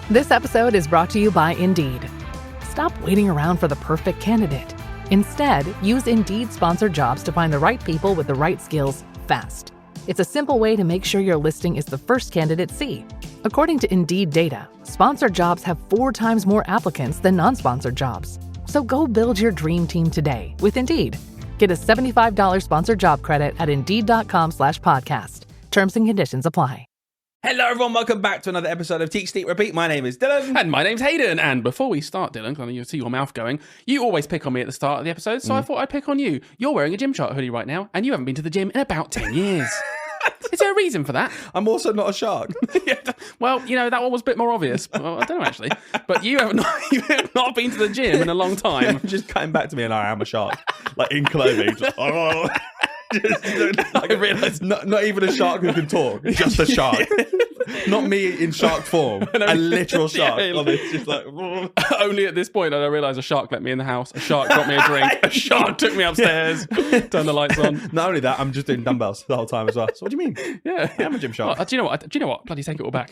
This episode is brought to you by Indeed. Stop waiting around for the perfect candidate. Instead, use Indeed sponsored jobs to find the right people with the right skills fast. It's a simple way to make sure your listing is the first candidates see. According to Indeed data, sponsored jobs have 4 times more applicants than non-sponsored jobs. So go build your dream team today with Indeed. Get a $75 sponsored job credit at Indeed.com/podcast. Terms and conditions apply. Hello everyone, welcome back to another episode of Teach, Sleep, Repeat. My name is Dylan. And my name's Hayden. And before we start, Dylan, because I know you see your mouth going, you always pick on me at the start of the episode, so I thought I'd pick on you. You're wearing a Gymshark hoodie right now, and you haven't been to the gym in about 10 years. Is there a reason for that? I'm also not a shark. Yeah, well, you know, that one was a bit more obvious. Well, I don't know, actually. But you have not been to the gym in a long time. Just cutting back to me and I am a shark. Like in clothing. I realised. Not even a shark who can talk, just a shark. Not me in shark form, a literal shark. Yeah, It's just like... Only at this point did I realise a shark let me in the house, a shark got me a drink, a shark took me upstairs, turned the lights on. Not only that, I'm just doing dumbbells the whole time as well. So what do you mean? Yeah. I'm a gym shark. Do you know what? Bloody take it all back.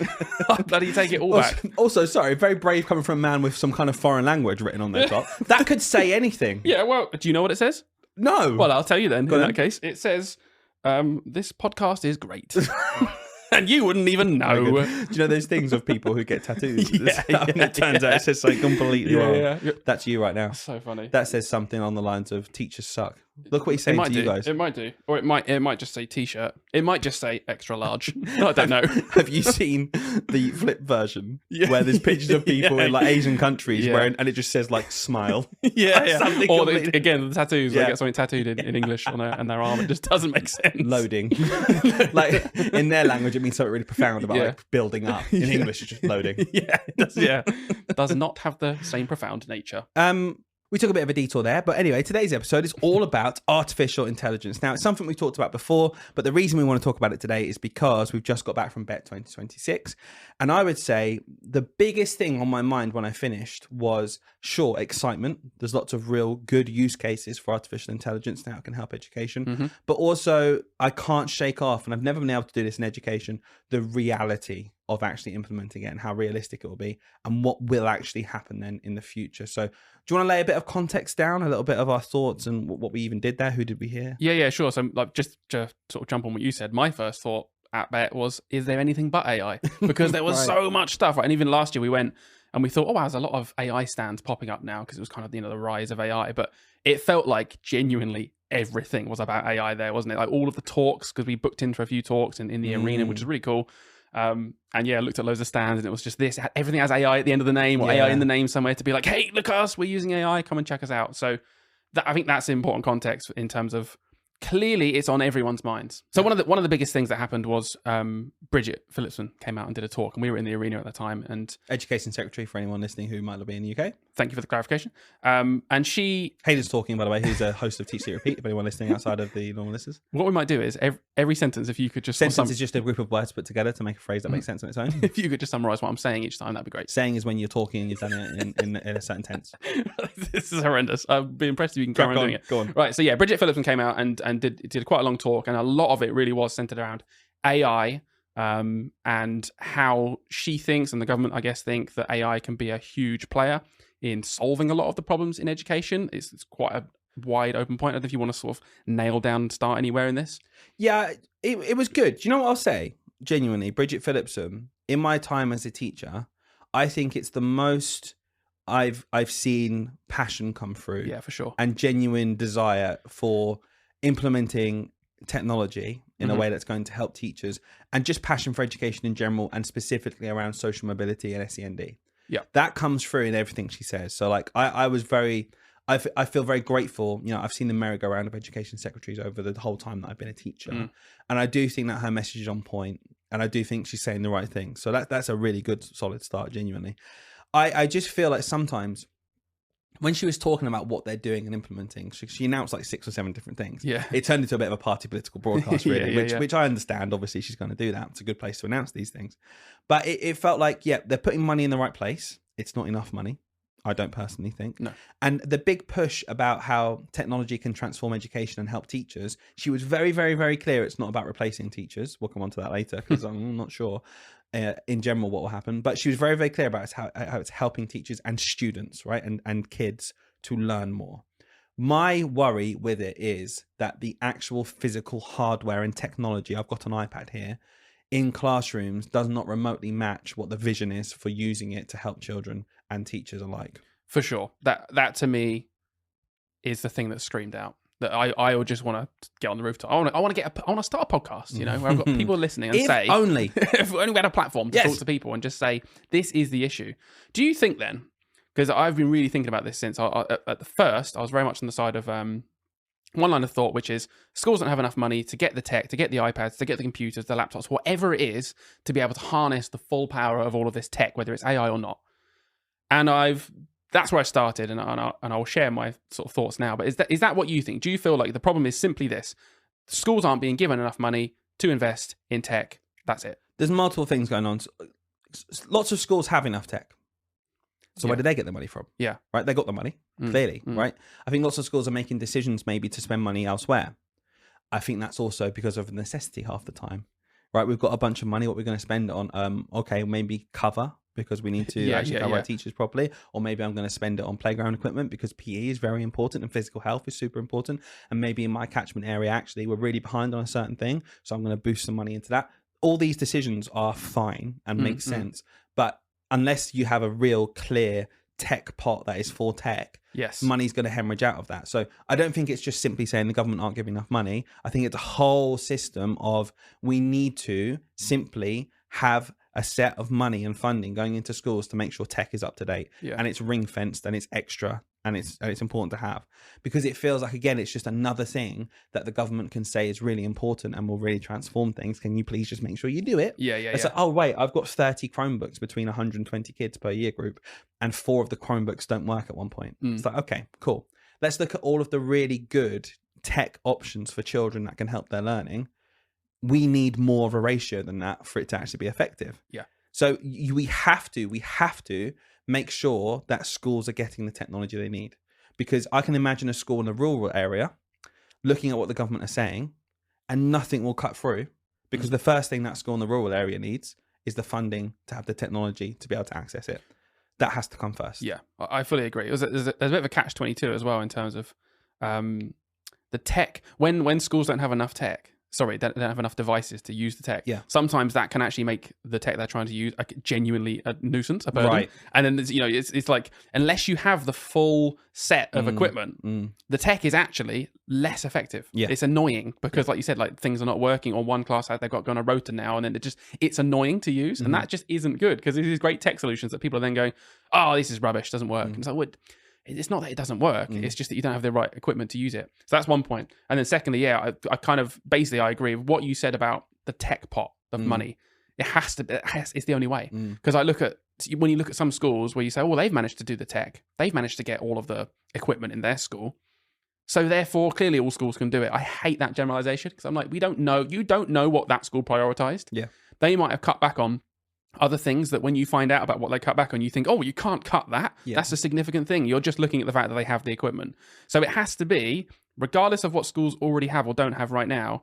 Bloody take it all back. Also, sorry, very brave coming from a man with some kind of foreign language written on their top. That could say anything. Yeah, well, do you know what it says? No. Well, I'll tell you then. Go In on. that case, it says, this podcast is great. And you wouldn't even know. Do you know those things of people who get tattoos? Yeah, And it turns out it says something completely wrong. Yeah. That's you right now. So funny. That says something on the lines of teachers suck. Look what he's It saying might to do. you guys. It might do. Or it might just say t-shirt. It might just say extra large. I don't know. Have you seen the flip version Yeah. where there's pictures of people in like Asian countries Yeah. wearing, and it just says like smile? Yeah. Something Or completely- again, the tattoos. Yeah. They get something tattooed in English on their arm. It just doesn't make sense. Loading. Like in their language, it means something really profound about like building up. In English, it's just loading. Yeah. Does not have the same profound nature. We took a bit of a detour there, but anyway, today's episode is all about artificial intelligence. Now, it's something we've talked about before, but the reason we want to talk about it today is because we've just got back from BET 2026. And I would say the biggest thing on my mind when I finished was, sure, excitement. There's lots of real good use cases for artificial intelligence and how it can help education. But also, I can't shake off, and I've never been able to do this in education, the reality of actually implementing it and how realistic it will be and what will actually happen then in the future. So do you want to lay a bit of context down, a little bit of our thoughts and what we even did there? Who did we hear? Yeah, sure. So like just to sort of jump on what you said, my first thought at BET was, is there anything but AI? Because there was Right. so much stuff, right? And even last year we went and we thought, oh wow, there's a lot of AI stands popping up now because it was kind of, you know, the rise of AI. But it felt like genuinely everything was about AI there, wasn't it? Like all of the talks, because we booked in for a few talks in the arena, which is really cool. And yeah, looked at loads of stands and it was just this. Everything has AI at the end of the name or AI in the name somewhere to be like, hey, look at us, we're using AI, come and check us out. So I think that's important context in terms of clearly it's on everyone's minds. So one of the biggest things that happened was Bridget Phillipson came out and did a talk, and we were in the arena at the time. And Education Secretary for anyone listening who might not be in the UK. thank you for the clarification. And she, Hayden's talking, by the way, who's a host of Teach, Sleep, Repeat, if anyone listening outside of the normal listeners. what we might do is every sentence, if you could just Sentence is just a group of words put together to make a phrase that makes sense on its own. if you could just summarize what I'm saying each time, that'd be great. Saying is when you're talking and you've done it in a certain tense. This is horrendous. I'd be impressed if you can carry on doing it. Go on. Right, so yeah, Bridget Phillipson came out and did quite a long talk, and a lot of it really was centered around AI and how she thinks, and the government, I guess, think that AI can be a huge player in solving a lot of the problems in education. It's quite a wide open point. I don't know if you want to sort of nail down and start anywhere in this. Yeah, it was good. Do you know what I'll say? Genuinely, Bridget Phillipson, in my time as a teacher, I think it's the most I've seen passion come through. Yeah, for sure. And genuine desire for implementing technology in a way that's going to help teachers, and just passion for education in general, and specifically around social mobility and SEND. Yeah, that comes through in everything she says. So like I feel very grateful. You know, I've seen the merry-go-round of education secretaries over the whole time that I've been a teacher, and I do think that her message is on point, and I do think she's saying the right thing. So that's a really good, solid start. Genuinely, I just feel like sometimes when she was talking about what they're doing and implementing, she announced like 6 or 7 different things. Yeah. It turned into a bit of a party political broadcast, really, Yeah. which I understand. Obviously, she's going to do that. It's a good place to announce these things. But it felt like, yeah, they're putting money in the right place. It's not enough money, I don't personally think. No. And the big push about how technology can transform education and help teachers, she was very, very, very clear. It's not about replacing teachers. We'll come on to that later because I'm not sure. in general what will happen. But she was very, very clear about how it's helping teachers and students, right, and kids to learn more. My worry with it is that the actual physical hardware and technology, I've got an iPad here, in classrooms does not remotely match what the vision is for using it to help children and teachers alike. For sure. That to me is the thing that screamed out. That I would just want to get on the rooftop. I want to start a podcast, where I've got people listening and If only. if we only had a platform to talk to people and just say, this is the issue. Do you think then, because I've been really thinking about this since at the first, I was very much on the side of one line of thought, which is schools don't have enough money to get the tech, to get the iPads, to get the computers, the laptops, whatever it is, to be able to harness the full power of all of this tech, whether it's AI or not. And that's where I started, and I'll share my sort of thoughts now. But is that what you think? Do you feel like the problem is simply this? Schools aren't being given enough money to invest in tech. That's it. There's multiple things going on. Lots of schools have enough tech. So where do they get the money from? Yeah. Right? They got the money, clearly, right? I think lots of schools are making decisions maybe to spend money elsewhere. I think that's also because of necessity half the time, right? We've got a bunch of money. What we're going to spend on, okay, maybe cover, because we need to cover our teachers properly. Or maybe I'm going to spend it on playground equipment because PE is very important and physical health is super important. And maybe in my catchment area, actually, we're really behind on a certain thing. So I'm going to boost some money into that. All these decisions are fine and make sense. But unless you have a real clear tech pot that is for tech, money's going to hemorrhage out of that. So I don't think it's just simply saying the government aren't giving enough money. I think it's a whole system of we need to simply have a set of money and funding going into schools to make sure tech is up to date and it's ring fenced and it's extra and it's important to have, because it feels like, again, it's just another thing that the government can say is really important and will really transform things. Can you please just make sure you do it? It's like, oh wait, I've got 30 Chromebooks between 120 kids per year group and 4 of the Chromebooks don't work at one point. It's like, okay, cool. Let's look at all of the really good tech options for children that can help their learning. We need more of a ratio than that for it to actually be effective. So we have to make sure that schools are getting the technology they need, because I can imagine a school in a rural area looking at what the government are saying and nothing will cut through, because the first thing that school in the rural area needs is the funding to have the technology to be able to access it. That has to come first. Yeah, I fully agree. There's a bit of a catch-22 as well in terms of the tech. When schools don't have enough tech, they don't have enough devices to use the tech. Sometimes that can actually make the tech they're trying to use genuinely a nuisance, a burden. Right. And then it's like, unless you have the full set of equipment, the tech is actually less effective. It's annoying because, like you said, like things are not working. Or one class they've got on a rota now, and then it's annoying to use, and that just isn't good, because these great tech solutions that people are then going, oh, this is rubbish, doesn't work. And it's like, it's not that it doesn't work. It's just that you don't have the right equipment to use it. So that's one point. And then secondly, I kind of basically I agree with what you said about the tech pot of money. It's the only way. Because when you look at some schools where you say, well, they've managed to do the tech. They've managed to get all of the equipment in their school. So therefore, clearly all schools can do it. I hate that generalization, because I'm like, we don't know. You don't know what that school prioritized. They might have cut back on other things that when you find out about what they cut back on, you think, oh, you can't cut that. That's a significant thing. You're just looking at the fact that they have the equipment. So it has to be, regardless of what schools already have or don't have right now,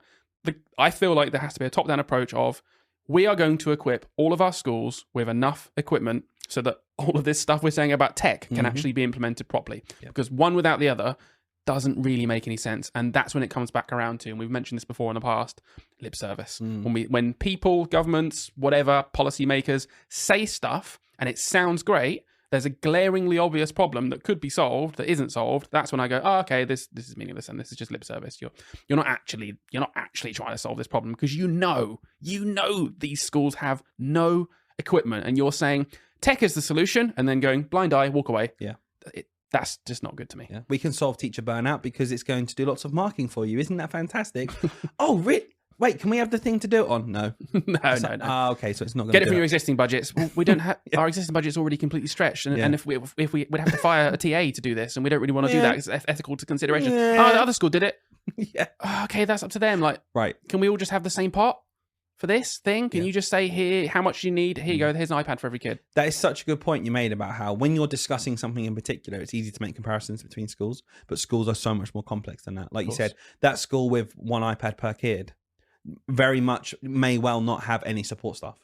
I feel like there has to be a top-down approach of, we are going to equip all of our schools with enough equipment so that all of this stuff we're saying about tech can actually be implemented properly. Because one without the other doesn't really make any sense. And that's when it comes back around to, and we've mentioned this before in the past, lip service. When people, governments, whatever, policymakers say stuff and it sounds great, there's a glaringly obvious problem that could be solved that isn't solved. That's when I go, oh, okay, this is meaningless and this is just lip service. You're not actually trying to solve this problem, because you know these schools have no equipment, and you're saying tech is the solution and then going blind eye, walk away. That's just not good to me. We can solve teacher burnout because it's going to do lots of marking for you. Isn't that fantastic? Oh, wait, can we have the thing to do it on? No. No. Ah, okay, so it's not going to get it from your existing budgets. We don't have our existing budget's already completely stretched, and if we'd have to fire a TA to do this, and we don't really want to do that. It's ethical to consideration. Oh, the other school did it. Oh, okay, that's up to them. Like, right? Can we all just have the same pot for this thing? Can you just say, here, how much you need? Here you go. Here's an iPad for every kid. That is such a good point you made about how when you're discussing something in particular, it's easy to make comparisons between schools, but schools are so much more complex than that. Like you said, that school with one iPad per kid very much may well not have any support staff.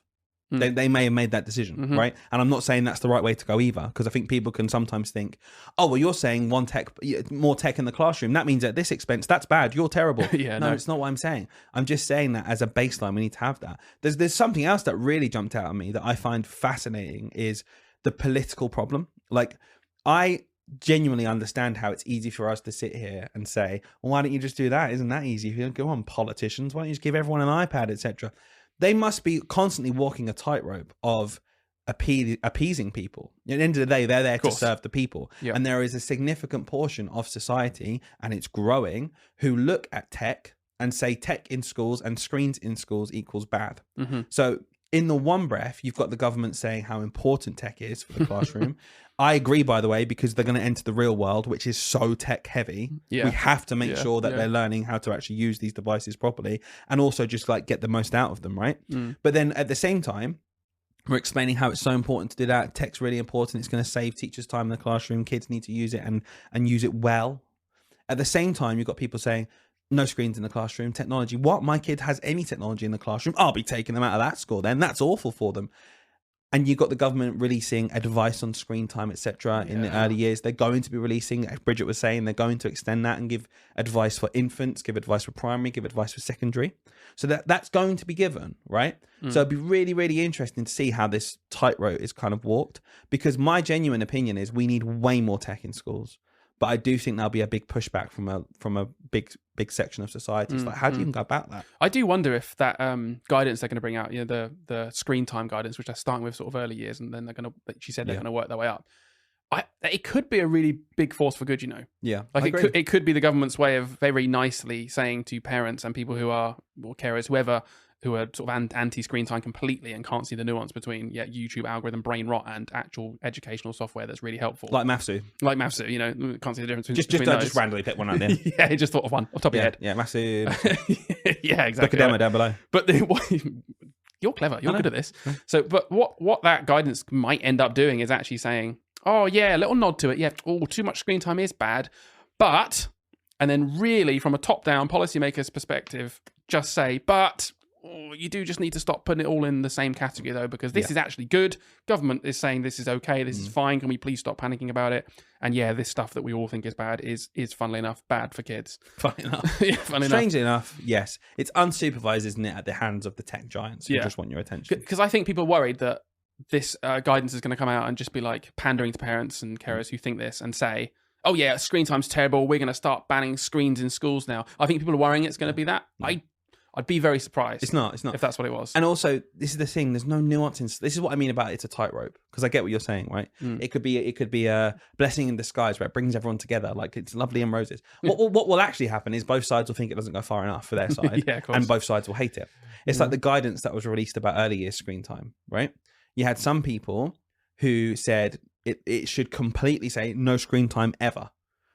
They may have made that decision, right? And I'm not saying that's the right way to go either, because I think people can sometimes think, oh, well, you're saying more tech in the classroom. That means at this expense, that's bad. You're terrible. No, it's not what I'm saying. I'm just saying that as a baseline, we need to have that. There's something else that really jumped out at me that I find fascinating is the political problem. Like, I genuinely understand how it's easy for us to sit here and say, well, why don't you just do that? Isn't that easy? If you don't go on politicians, why don't you just give everyone an iPad, etc.? They must be constantly walking a tightrope of appeasing people. At the end of the day, they're there to serve the people. Yeah. And there is a significant portion of society, and it's growing, who look at tech and say tech in schools and screens in schools equals bad. So in the one breath, you've got the government saying how important tech is for the classroom. I agree, by the way, because they're going to enter the real world, which is so tech heavy. We have to make sure that they're learning how to actually use these devices properly, and also just like get the most out of them, right? But then at the same time, we're explaining how it's so important to do that. Tech's really important. It's going to save teachers time in the classroom. Kids need to use it and use it well. At the same time, you've got people saying, no screens in the classroom, technology. What? My kid has any technology in the classroom? I'll be taking them out of that school then. That's awful for them. And you've got the government releasing advice on screen time, etc. in the early years. They're going to be releasing, as Bridget was saying, they're going to extend that and give advice for infants, give advice for primary, give advice for secondary. So that's going to be given, right? So it'd be really, really interesting to see how this tightrope is kind of walked, because my genuine opinion is we need way more tech in schools. But I do think there'll be a big pushback from a big section of society. It's like, how do you even go about that? I do wonder if that guidance they're going to bring out, the screen time guidance, which they're starting with sort of early years, and then they're going to, she said they're going to work their way up. It could be a really big force for good, Yeah, like it could be the government's way of very nicely saying to parents and people who are, or carers, whoever, who are sort of anti-screen time completely and can't see the nuance between YouTube algorithm brain rot and actual educational software that's really helpful. Like Mathsu. Can't see the difference between just randomly pick one out there. Yeah, I just thought of one off the top of your head. Yeah, Mathsu. Yeah, exactly. Book a demo down below. But you're clever. You're good at this. So, but what that guidance might end up doing is actually saying, oh yeah, a little nod to it. Yeah, too much screen time is bad, but, and then really from a top-down policymaker's perspective, just say, but you do just need to stop putting it all in the same category though, because this is actually good. Government is saying this is okay, this is fine. Can we please stop panicking about it? And yeah, this stuff that we all think is bad is funnily enough bad for kids. Funnily enough. Strangely enough, yes. It's unsupervised, isn't it, at the hands of the tech giants who just want your attention. Because I think people are worried that this guidance is going to come out and just be like pandering to parents and carers who think this and say, oh yeah, screen time's terrible, we're going to start banning screens in schools now. I think people are worrying it's going to be that. I'd be very surprised. It's not. If that's what it was. And also, this is the thing. There's no nuance in. This is what I mean about it's a tightrope, because I get what you're saying, right? It could be a blessing in disguise where it brings everyone together, like it's lovely and roses. What will actually happen is both sides will think it doesn't go far enough for their side, and both sides will hate it. It's like the guidance that was released about early years screen time, right? You had some people who said it should completely say no screen time ever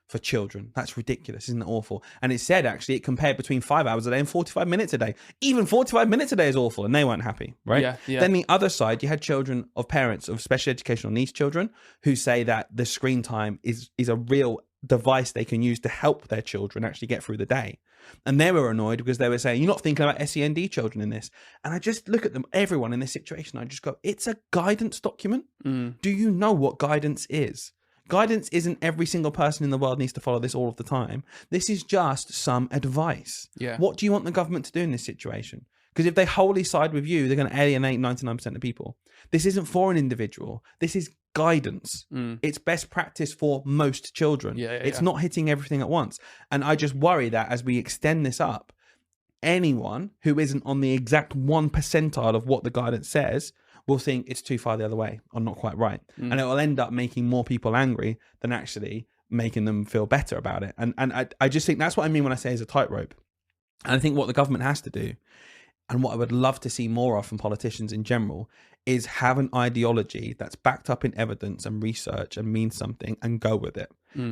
for children. That's ridiculous. Isn't that awful? And it said, actually, it compared between 5 hours a day and 45 minutes a day. Even 45 minutes a day is awful, and they weren't happy, right? Yeah. Then the other side, you had children of parents of special educational needs children who say that the screen time is a real device they can use to help their children actually get through the day. And they were annoyed because they were saying, you're not thinking about SEND children in this. And I just look at them, everyone in this situation, I just go, it's a guidance document. Do you know what guidance is? Guidance isn't every single person in the world needs to follow this all of the time. This is just some advice. Yeah. What do you want the government to do in this situation? Because if they wholly side with you, they're going to alienate 99% of people. This isn't for an individual. This is guidance. It's best practice for most children. It's not hitting everything at once. And I just worry that as we extend this up, anyone who isn't on the exact 1 percentile of what the guidance says will think it's too far the other way or not quite right. And it will end up making more people angry than actually making them feel better about it. And I just think that's what I mean when I say it's a tightrope. And I think what the government has to do, and what I would love to see more of from politicians in general, is have an ideology that's backed up in evidence and research and means something, and go with it.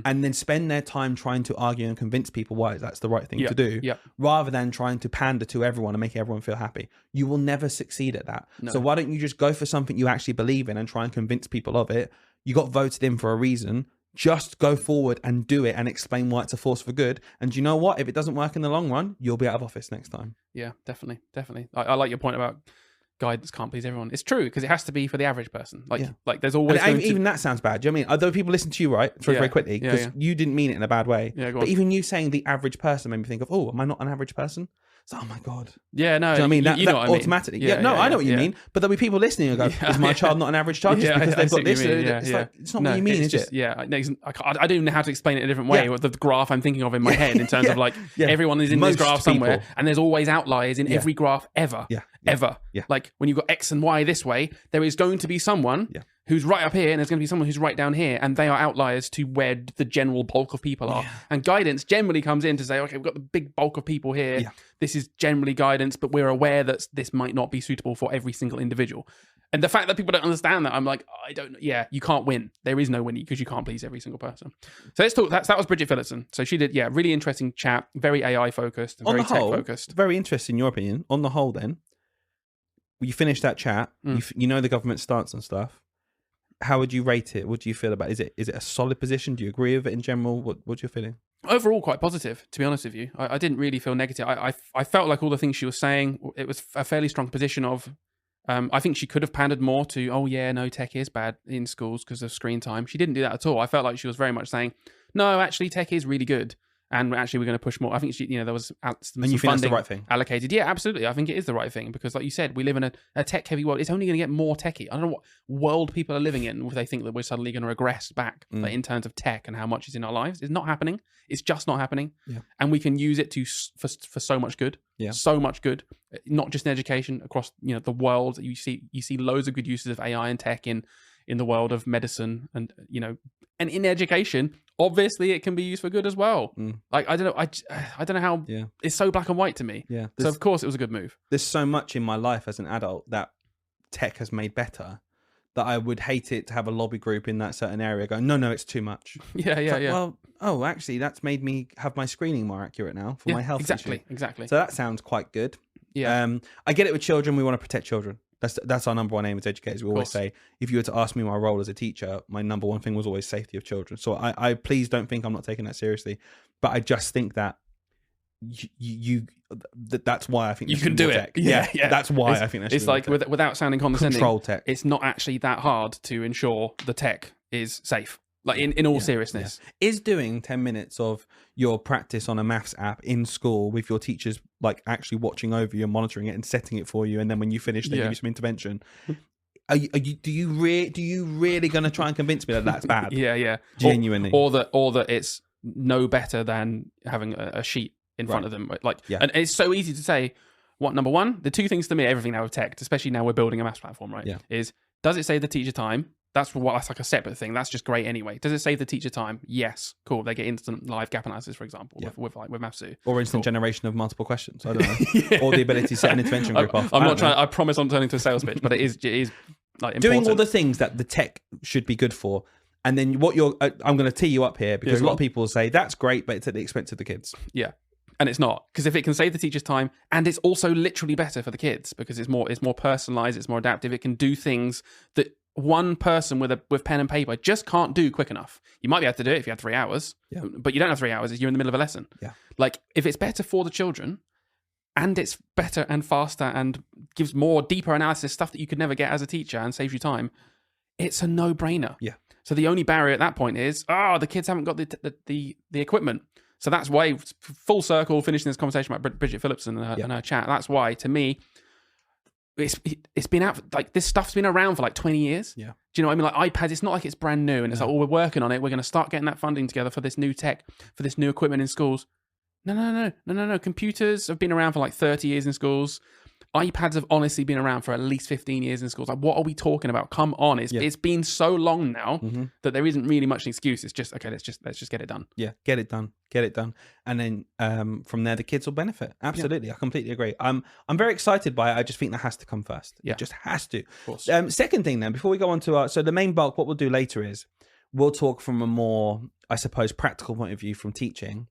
And then spend their time trying to argue and convince people why that's the right thing to do, rather than trying to pander to everyone and make everyone feel happy. You will never succeed at that. So why don't you just go for something you actually believe in and try and convince people of it? You got voted in for a reason. Just go forward and do it and explain why it's a force for good. And you know what? If it doesn't work in the long run, you'll be out of office next time. Yeah, definitely. I like your point about guidance can't please everyone. It's true because it has to be for the average person. Like, Yeah. like there's always And going to... even that sounds bad. Do you know what I mean? Although people listen to you, right? Very, Yeah. very quickly, Yeah, because yeah. you didn't mean it in a bad way. Yeah, go But on. even you saying the average person made me think of, oh, am I not an average person? So, oh my God. Yeah, no, Do you know what I mean? That, you know that what I mean. automatically. Yeah, no, I know what you mean. But there'll be people listening and go, Yeah, is my yeah. child not an average child just Yeah, because I they've see got what you this? mean. Yeah, It's yeah. like, it's not what you mean, it's is just, it? Yeah, I don't know how to explain it in a different way. Yeah. With the graph I'm thinking of in my head in terms Yeah. of like Yeah. everyone is in Most this graph somewhere, people. and there's always outliers in Yeah. every graph ever. Yeah. Ever. Yeah. Like when you've got X and Y this way, there is going to be someone Yeah. who's right up here, and there's going to be someone who's right down here, and they are outliers to where the general bulk of people are. Yeah. And guidance generally comes in to say, okay, we've got the big bulk of people here. Yeah. This is generally guidance, but we're aware that this might not be suitable for every single individual. And the fact that people don't understand that, I'm like, I don't know. Yeah, you can't win. There is no winning because you can't please every single person. So let's talk. That was Bridget Phillipson. So she did, really interesting chat, very AI focused, and On very the tech whole, focused. very interesting, in your opinion. On the whole, then, you finished that chat. You know the government stance and stuff. How would you rate it? What do you feel about it? Is it a solid position? Do you agree with it in general? What's your feeling? Overall, quite positive, to be honest with you. I didn't really feel negative. I felt like all the things she was saying, it was a fairly strong position of, I think she could have pandered more to, oh yeah, no, tech is bad in schools because of screen time. She didn't do that at all. I felt like she was very much saying, no, actually tech is really good. And actually, we're going to push more. I think she, there was some And you think that's the funding right thing? allocated. Yeah, absolutely. I think it is the right thing because, like you said, we live in a tech-heavy world. It's only going to get more techy. I don't know what world people are living in where they think that we're suddenly going to regress back like, in terms of tech and how much is in our lives. It's not happening. It's just not happening. Yeah. And we can use it for so much good. Yeah. So much good. Not just in education, across the world. You see loads of good uses of AI and tech in the world of medicine and and in education. Obviously, it can be used for good as well. Like I don't know, I don't know how. Yeah. It's so black and white to me. Yeah. So of course, it was a good move. There's so much in my life as an adult that tech has made better that I would hate it to have a lobby group in that certain area going, no, it's too much. Yeah. Well, actually, that's made me have my screening more accurate now for my health issue. Exactly. So that sounds quite good. Yeah. I get it with children. We want to protect children. That's our number one aim as educators. We always say, if you were to ask me my role as a teacher, my number one thing was always safety of children. So I please don't think I'm not taking that seriously. But I just think that that's why I think you can do it. Yeah. That's why I think that's it's like without sounding condescending. Control tech. It's not actually that hard to ensure the tech is safe. Like in all seriousness. Yeah. Is doing 10 minutes of your practice on a maths app in school with your teachers like actually watching over you and monitoring it and setting it for you, and then when you finish they give you some intervention. Do you really going to try and convince me that that's bad? Yeah. Genuinely. Or that it's no better than having a sheet in front of them. Like, and it's so easy to say, number one, the two things to me, everything now with tech, especially now we're building a maths platform, right? Yeah. Is, does it save the teacher time? That's like a separate thing. That's just great anyway. Does it save the teacher time? Yes. Cool. They get instant live gap analysis, for example, with Mathsu. Or instant generation of multiple questions. I don't know. Or the ability to set an intervention group off. I'm not trying. I promise I'm turning to a sales pitch, but it is like important. Doing all the things that the tech should be good for. And then I'm going to tee you up here because a lot of people will say that's great, but it's at the expense of the kids. Yeah. And it's not, because if it can save the teacher's time, and it's also literally better for the kids because it's more personalized, it's more adaptive. It can do things that one person with pen and paper just can't do quick enough. You might be able to do it if you had 3 hours, but you don't have 3 hours. You're in the middle of a lesson. Yeah. Like if it's better for the children, and it's better and faster and gives more deeper analysis, stuff that you could never get as a teacher and saves you time, it's a no-brainer. Yeah. So the only barrier at that point is, the kids haven't got the equipment. So that's why, full circle, finishing this conversation about Bridget Phillipson and her chat, that's why, to me, it's been out, like, this stuff's been around for like 20 years. Yeah. Do you know what I mean? Like iPads, it's not like it's brand new and it's like, we're working on it. We're going to start getting that funding together for this new tech, for this new equipment in schools. No. Computers have been around for like 30 years in schools. iPads have honestly been around for at least 15 years in schools. Like, what are we talking about? Come on. It's been so long now that there isn't really much an excuse. It's just, okay, let's just get it done. Yeah, get it done. And then from there, the kids will benefit. Absolutely. I completely agree. I'm very excited by it. I just think that has to come first. It just has to. Of course. Second thing then, before we go on to so the main bulk, what we'll do later is we'll talk from a more, I suppose, practical point of view from teaching,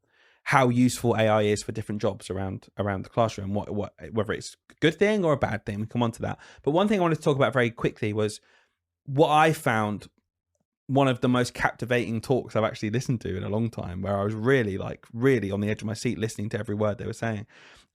how useful AI is for different jobs around the classroom, whether it's a good thing or a bad thing. We come on to that. But one thing I wanted to talk about very quickly was what I found one of the most captivating talks I've actually listened to in a long time, where I was really on the edge of my seat listening to every word they were saying.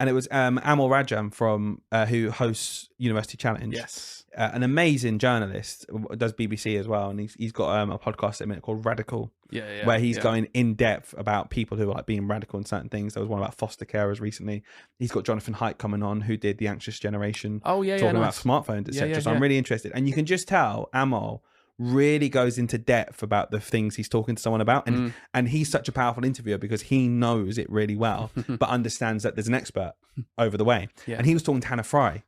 And it was Amal Rajam from who hosts University Challenge. Yes. An amazing journalist, does BBC as well, and he's got a podcast at the minute called Radical, where he's going in depth about people who are like being radical in certain things. There was one about foster carers recently. He's got Jonathan Haidt coming on, who did The Anxious Generation, talking about smartphones, etc. So I'm really interested, and you can just tell Amal really goes into depth about the things he's talking to someone about, and he's such a powerful interviewer because he knows it really well but understands that there's an expert over the way. And he was talking to Hannah Fry.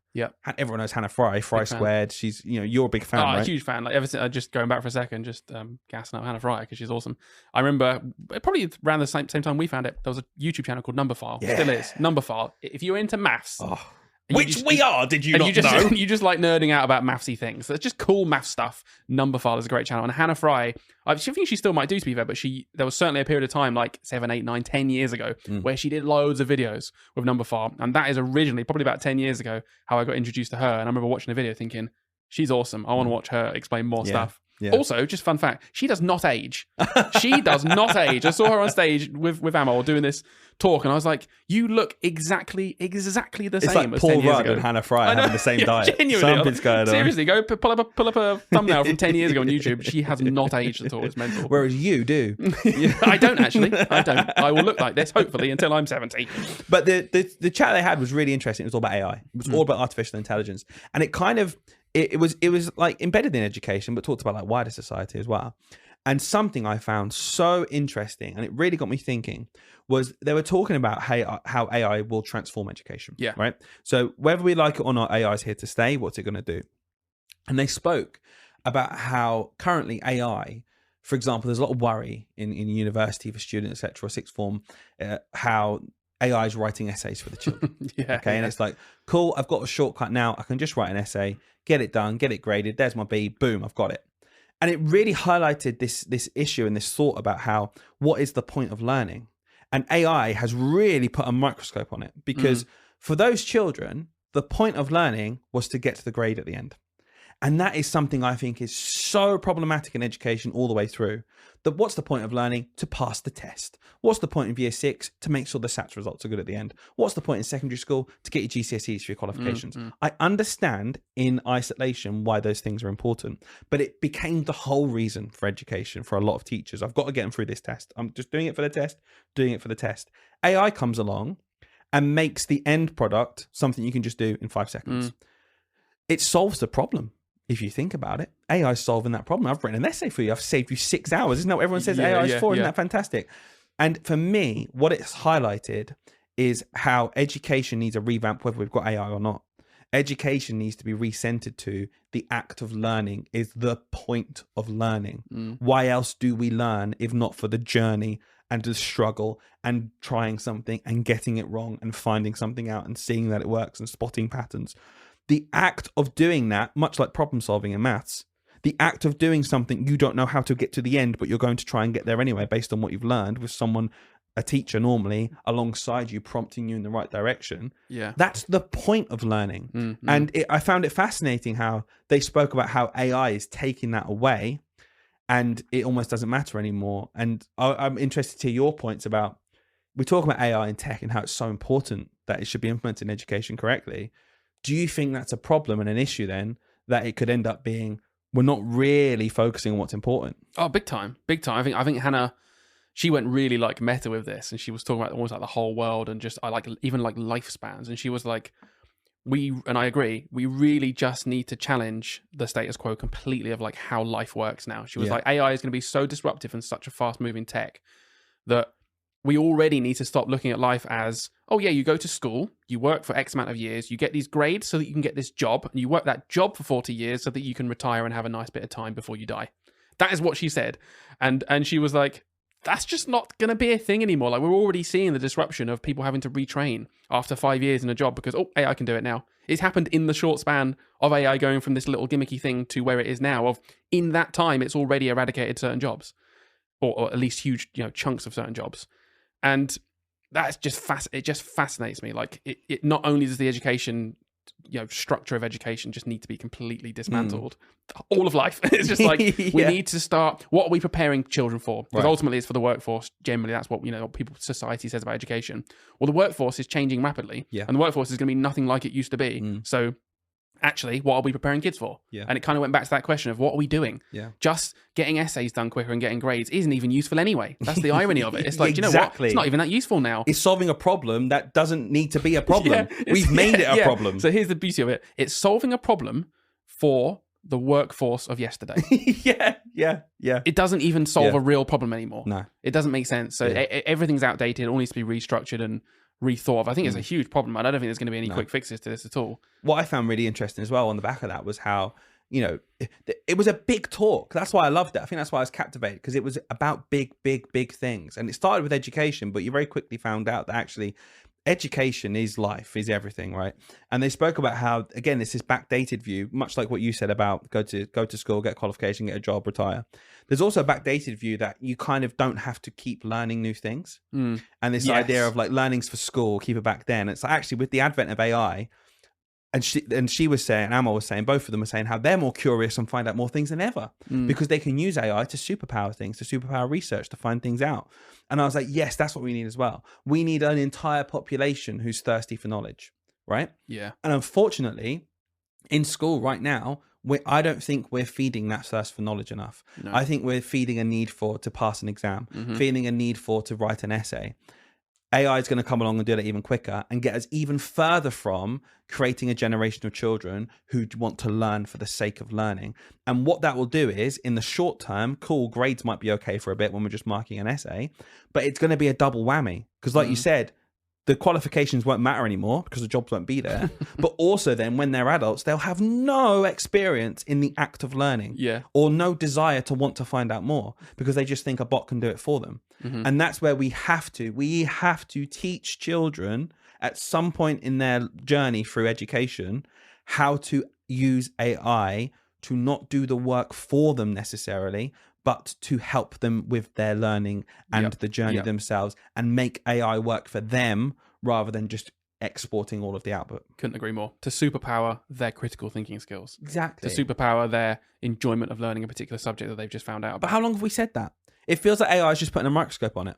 Everyone knows Hannah Fry Squared. She's, you're a big fan, right? A huge fan. Like, ever since, just going back for a second, just gassing up Hannah Fry because she's awesome. I remember probably around the same time we found it, there was a YouTube channel called Numberphile. Still is Numberphile. If you're into maths, which we are, did you not know? You just like nerding out about mathsy things. It's just cool math stuff. Numberphile is a great channel. And Hannah Fry, I think she still might do, to be fair, but there was certainly a period of time, like 7, 8, 9, 10 years ago, where she did loads of videos with Numberphile. And that is originally, probably about 10 years ago, how I got introduced to her. And I remember watching a video thinking, she's awesome. I want to watch her explain more stuff. Also, just fun fact, she does not age. She does not age. I saw her on stage with Amal doing this talk, and I was like, you look exactly the it's same like as Paul 10 years Rudd ago. and Hannah Fry having the same diet. Genuinely. Something's going on. Seriously, go pull up a thumbnail from 10 years ago on YouTube. She has not aged at all. It's mental. Whereas you do. I don't actually. I don't. I will look like this, hopefully, until I'm 70. But the chat they had was really interesting. It was all about AI. It was all about artificial intelligence. And it kind of, it was like embedded in education, but talked about like wider society as well. And something I found so interesting, and it really got me thinking, was they were talking about how AI will transform education. Right. So whether we like it or not, AI is here to stay. What's it going to do? And they spoke about how currently AI, for example, there's a lot of worry in university for students, etc., sixth form, how AI is writing essays for the children. And it's like, cool, I've got a shortcut now. I can just write an essay, get it done, get it graded. There's my B, boom, I've got it. And it really highlighted this issue and this thought about how, what is the point of learning? And AI has really put a microscope on it, because for those children, the point of learning was to get to the grade at the end. And that is something I think is so problematic in education all the way through. That what's the point of learning? To pass the test. What's the point of year 6? To make sure the SATs results are good at the end. What's the point in secondary school? To get your GCSEs for your qualifications. I understand in isolation why those things are important, but it became the whole reason for education for a lot of teachers. I've got to get them through this test. I'm just doing it for the test, doing it for the test. AI comes along and makes the end product something you can just do in 5 seconds. It solves the problem. If you think about it, AI is solving that problem. I've written an essay for you. I've saved you 6 hours. Isn't that what everyone says AI is for? Isn't that fantastic? And for me, what it's highlighted is how education needs a revamp, whether we've got AI or not. Education needs to be recentered to the act of learning is the point of learning. Why else do we learn if not for the journey and the struggle and trying something and getting it wrong and finding something out and seeing that it works and spotting patterns? The act of doing that, much like problem solving in maths, the act of doing something you don't know how to get to the end, but you're going to try and get there anyway based on what you've learned with someone, a teacher normally, alongside you, prompting you in the right direction. That's the point of learning. And I found it fascinating how they spoke about how AI is taking that away and it almost doesn't matter anymore. And I'm interested to hear your points about, we talk about AI and tech and how it's so important that it should be implemented in education correctly. Do you think that's a problem and an issue then, that it could end up being, we're not really focusing on what's important? Oh, big time. I think Hannah, she went really like meta with this, and she was talking about almost like the whole world and just even like lifespans. And she was like, and I agree, we really just need to challenge the status quo completely of like how life works now. She was like, AI is going to be so disruptive and such a fast moving tech that we already need to stop looking at life as, oh yeah, you go to school, you work for X amount of years, you get these grades so that you can get this job, and you work that job for 40 years so that you can retire and have a nice bit of time before you die. That is what she said. And she was like, that's just not going to be a thing anymore. Like, we're already seeing the disruption of people having to retrain after 5 years in a job because, oh, AI can do it now. It's happened in the short span of AI going from this little gimmicky thing to where it is now, of in that time, it's already eradicated certain jobs, or at least huge, chunks of certain jobs. And that's just it just fascinates me. Like, it not only does the education structure of education just need to be completely dismantled. All of life. It's just like we need to start. What are we preparing children for? Because ultimately, it's for the workforce. Generally, that's what society says about education. Well, the workforce is changing rapidly, and the workforce is going to be nothing like it used to be. So, actually, what are we preparing kids for? And it kind of went back to that question of what are we doing? Just getting essays done quicker and getting grades isn't even useful anyway. That's the irony of it. It's like, you know what? It's not even that useful now. It's solving a problem that doesn't need to be a problem. We've made it a problem. So here's the beauty of it. It's solving a problem for the workforce of yesterday. Yeah. It doesn't even solve a real problem anymore. No. It doesn't make sense. So everything's outdated. It all needs to be restructured and rethought of. I think it's a huge problem. I don't think there's going to be any quick fixes to this at all. What I found really interesting as well on the back of that was how, it was a big talk. That's why I loved it. I think that's why I was captivated, because it was about big things. And it started with education, but you very quickly found out that actually education is life, is everything, right? And they spoke about how, again, it's this backdated view, much like what you said about go to school, get a qualification, get a job, retire. There's also a backdated view that you kind of don't have to keep learning new things. And this idea of like learnings for school, keep it back then. It's actually with the advent of AI, and she was saying, and Amal was saying, both of them were saying how they're more curious and find out more things than ever because they can use AI to superpower things, to superpower research, to find things out. And I was like, yes, that's what we need as well. We need an entire population who's thirsty for knowledge, right? Yeah. And unfortunately, in school right now, I don't think we're feeding that thirst for knowledge enough. No. I think we're feeding a need to pass an exam, feeding a need to write an essay. AI is going to come along and do it even quicker and get us even further from creating a generation of children who want to learn for the sake of learning. And what that will do is, in the short term, cool, grades might be okay for a bit when we're just marking an essay, but it's going to be a double whammy. Because like you said, the qualifications won't matter anymore because the jobs won't be there. But also then when they're adults, they'll have no experience in the act of learning or no desire to want to find out more because they just think a bot can do it for them. And that's where we have to teach children at some point in their journey through education how to use AI to not do the work for them necessarily, but to help them with their learning and the journey themselves, and make AI work for them rather than just exporting all of the output. Couldn't agree more. To superpower their critical thinking skills. Exactly. To superpower their enjoyment of learning a particular subject that they've just found out about. But how long have we said that? It feels like AI is just putting a microscope on it.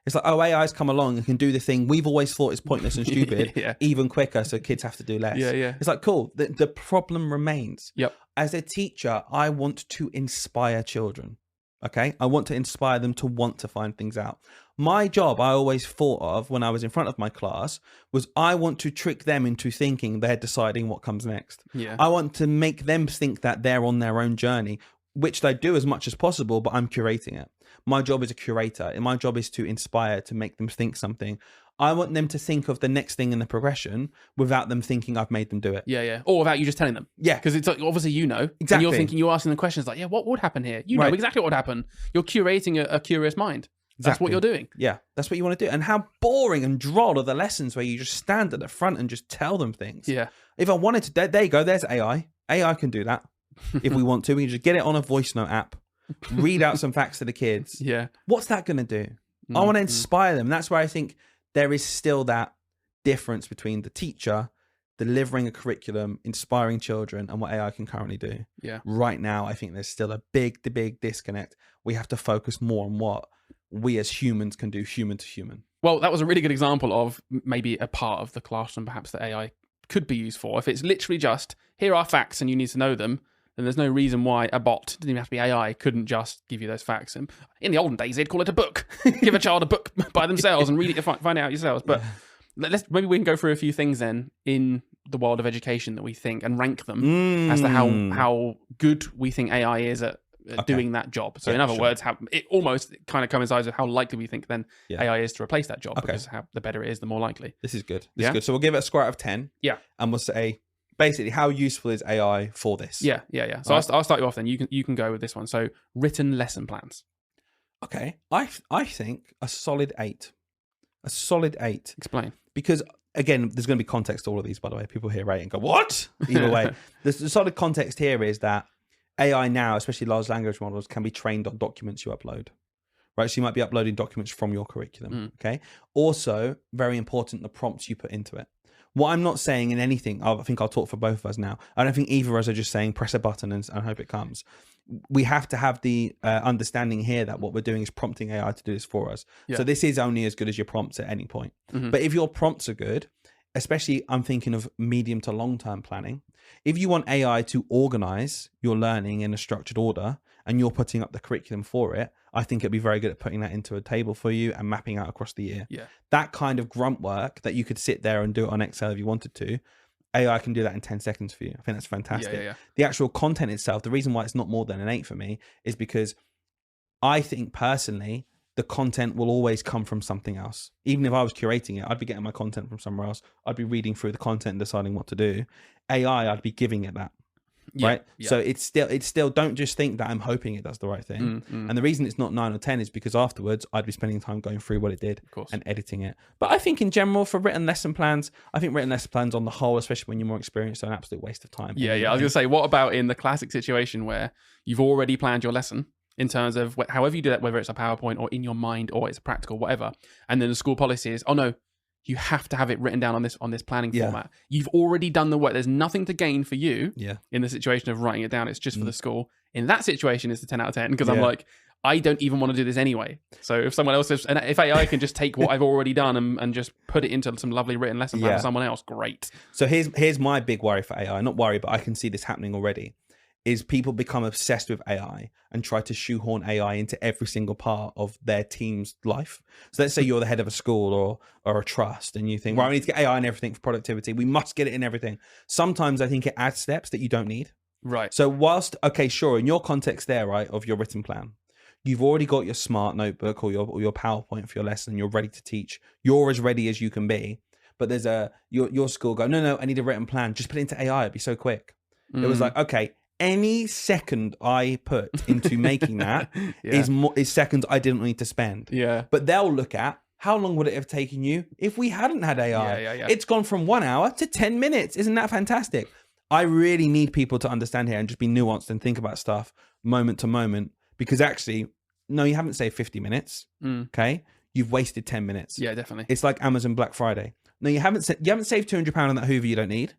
It's like, oh, AI's come along and can do the thing we've always thought is pointless and stupid, even quicker, so kids have to do less. It's like, cool. The problem remains. As a teacher, I want to inspire children. Okay, I want to inspire them to want to find things out. My job, I always thought of when I was in front of my class, was I want to trick them into thinking they're deciding what comes next. I want to make them think that they're on their own journey, which they do as much as possible, but I'm curating it. My job is a curator, and my job is to inspire, to make them think something. I want them to think of the next thing in the progression without them thinking I've made them do it. Or without you just telling them. Because it's like, obviously, Exactly. And you're thinking, you're asking the questions like, what would happen here? You know exactly what would happen. You're curating a curious mind. That's what you're doing. Yeah, that's what you want to do. And how boring and droll are the lessons where you just stand at the front and just tell them things. If I wanted to, there you go, there's AI. AI can do that. If we want to, we can just get it on a voice note app, read out some facts to the kids. What's that going to do? I want to inspire them. That's where I think there is still that difference between the teacher delivering a curriculum, inspiring children, and what AI can currently do. Right now, I think there's still a big disconnect. We have to focus more on what we as humans can do, human to human. Well, that was a really good example of maybe a part of the classroom perhaps that AI could be used for. If it's literally just, here are facts and you need to know them, then there's no reason why a bot, doesn't even have to be AI, couldn't just give you those facts. And in the olden days, they'd call it a book. Give a child a book by themselves and read it to find it out yourselves. But maybe we can go through a few things then in the world of education that we think and rank them as to how good we think AI is at doing that job. So in other words, it almost kind of coincides with how likely we think then AI is to replace that job, because the better it is, the more likely. This is good. This is good. So we'll give it a score out of 10. And we'll say, basically, how useful is AI for this? So I'll start you off then. You can go with this one. So written lesson plans. Okay. I think a solid 8. A solid 8. Explain. Because again, there's going to be context to all of these, by the way. People hear 8 and go, what? Either way. The solid context here is that AI now, especially large language models, can be trained on documents you upload. Right? So you might be uploading documents from your curriculum. Okay. Also, very important, the prompts you put into it. What I'm not saying in anything, I think I'll talk for both of us now. I don't think either of us are just saying press a button and hope it comes. We have to have the understanding here that what we're doing is prompting AI to do this for us. Yeah. So this is only as good as your prompts at any point. But if your prompts are good, especially I'm thinking of medium to long-term planning, if you want AI to organize your learning in a structured order and you're putting up the curriculum for it, I think it'd be very good at putting that into a table for you and mapping out across the year. Yeah. That kind of grunt work that you could sit there and do it on Excel if you wanted to, AI can do that in 10 seconds for you. I think that's fantastic. Yeah. The actual content itself, the reason why it's not more than an 8 for me is because I think personally, the content will always come from something else. Even if I was curating it, I'd be getting my content from somewhere else. I'd be reading through the content and deciding what to do. AI, I'd be giving it that. Right. Yeah. So it's still don't just think that I'm hoping it does the right thing. And the reason it's not 9 or 10 is because afterwards I'd be spending time going through what it did and editing it. But I think in general for written lesson plans, I think written lesson plans on the whole, especially when you're more experienced, are an absolute waste of time. Yeah. I was gonna say, what about in the classic situation where you've already planned your lesson in terms of however you do that, whether it's a PowerPoint or in your mind or it's a practical, whatever, and then the school policy is, oh no, you have to have it written down on this planning format. You've already done the work. There's nothing to gain for you in the situation of writing it down. It's just for the school. In that situation, it's a 10 out of 10 because I'm like, I don't even want to do this anyway. So if someone else is, and if AI can just take what I've already done and just put it into some lovely written lesson plan for someone else, great. So here's my big worry for AI. Not worry, but I can see this happening already. Is people become obsessed with AI and try to shoehorn AI into every single part of their team's life. So let's say you're the head of a school or a trust and you think, well, I need to get AI in everything for productivity. We must get it in everything. Sometimes I think it adds steps that you don't need. Right. So whilst, okay, sure, in your context there, right, of your written plan, you've already got your smart notebook or your PowerPoint for your lesson. You're ready to teach. You're as ready as you can be. But there's your school go, no, I need a written plan. Just put it into AI. It'd be so quick. It was like, okay, any second I put into making that is seconds I didn't need to spend. Yeah. But they'll look at how long would it have taken you if we hadn't had AI? Yeah. It's gone from 1 hour to 10 minutes. Isn't that fantastic? I really need people to understand here and just be nuanced and think about stuff moment to moment, because actually, no, you haven't saved 50 minutes. Okay. You've wasted 10 minutes. Yeah, definitely. It's like Amazon Black Friday. No, you haven't saved £200 on that Hoover you don't need.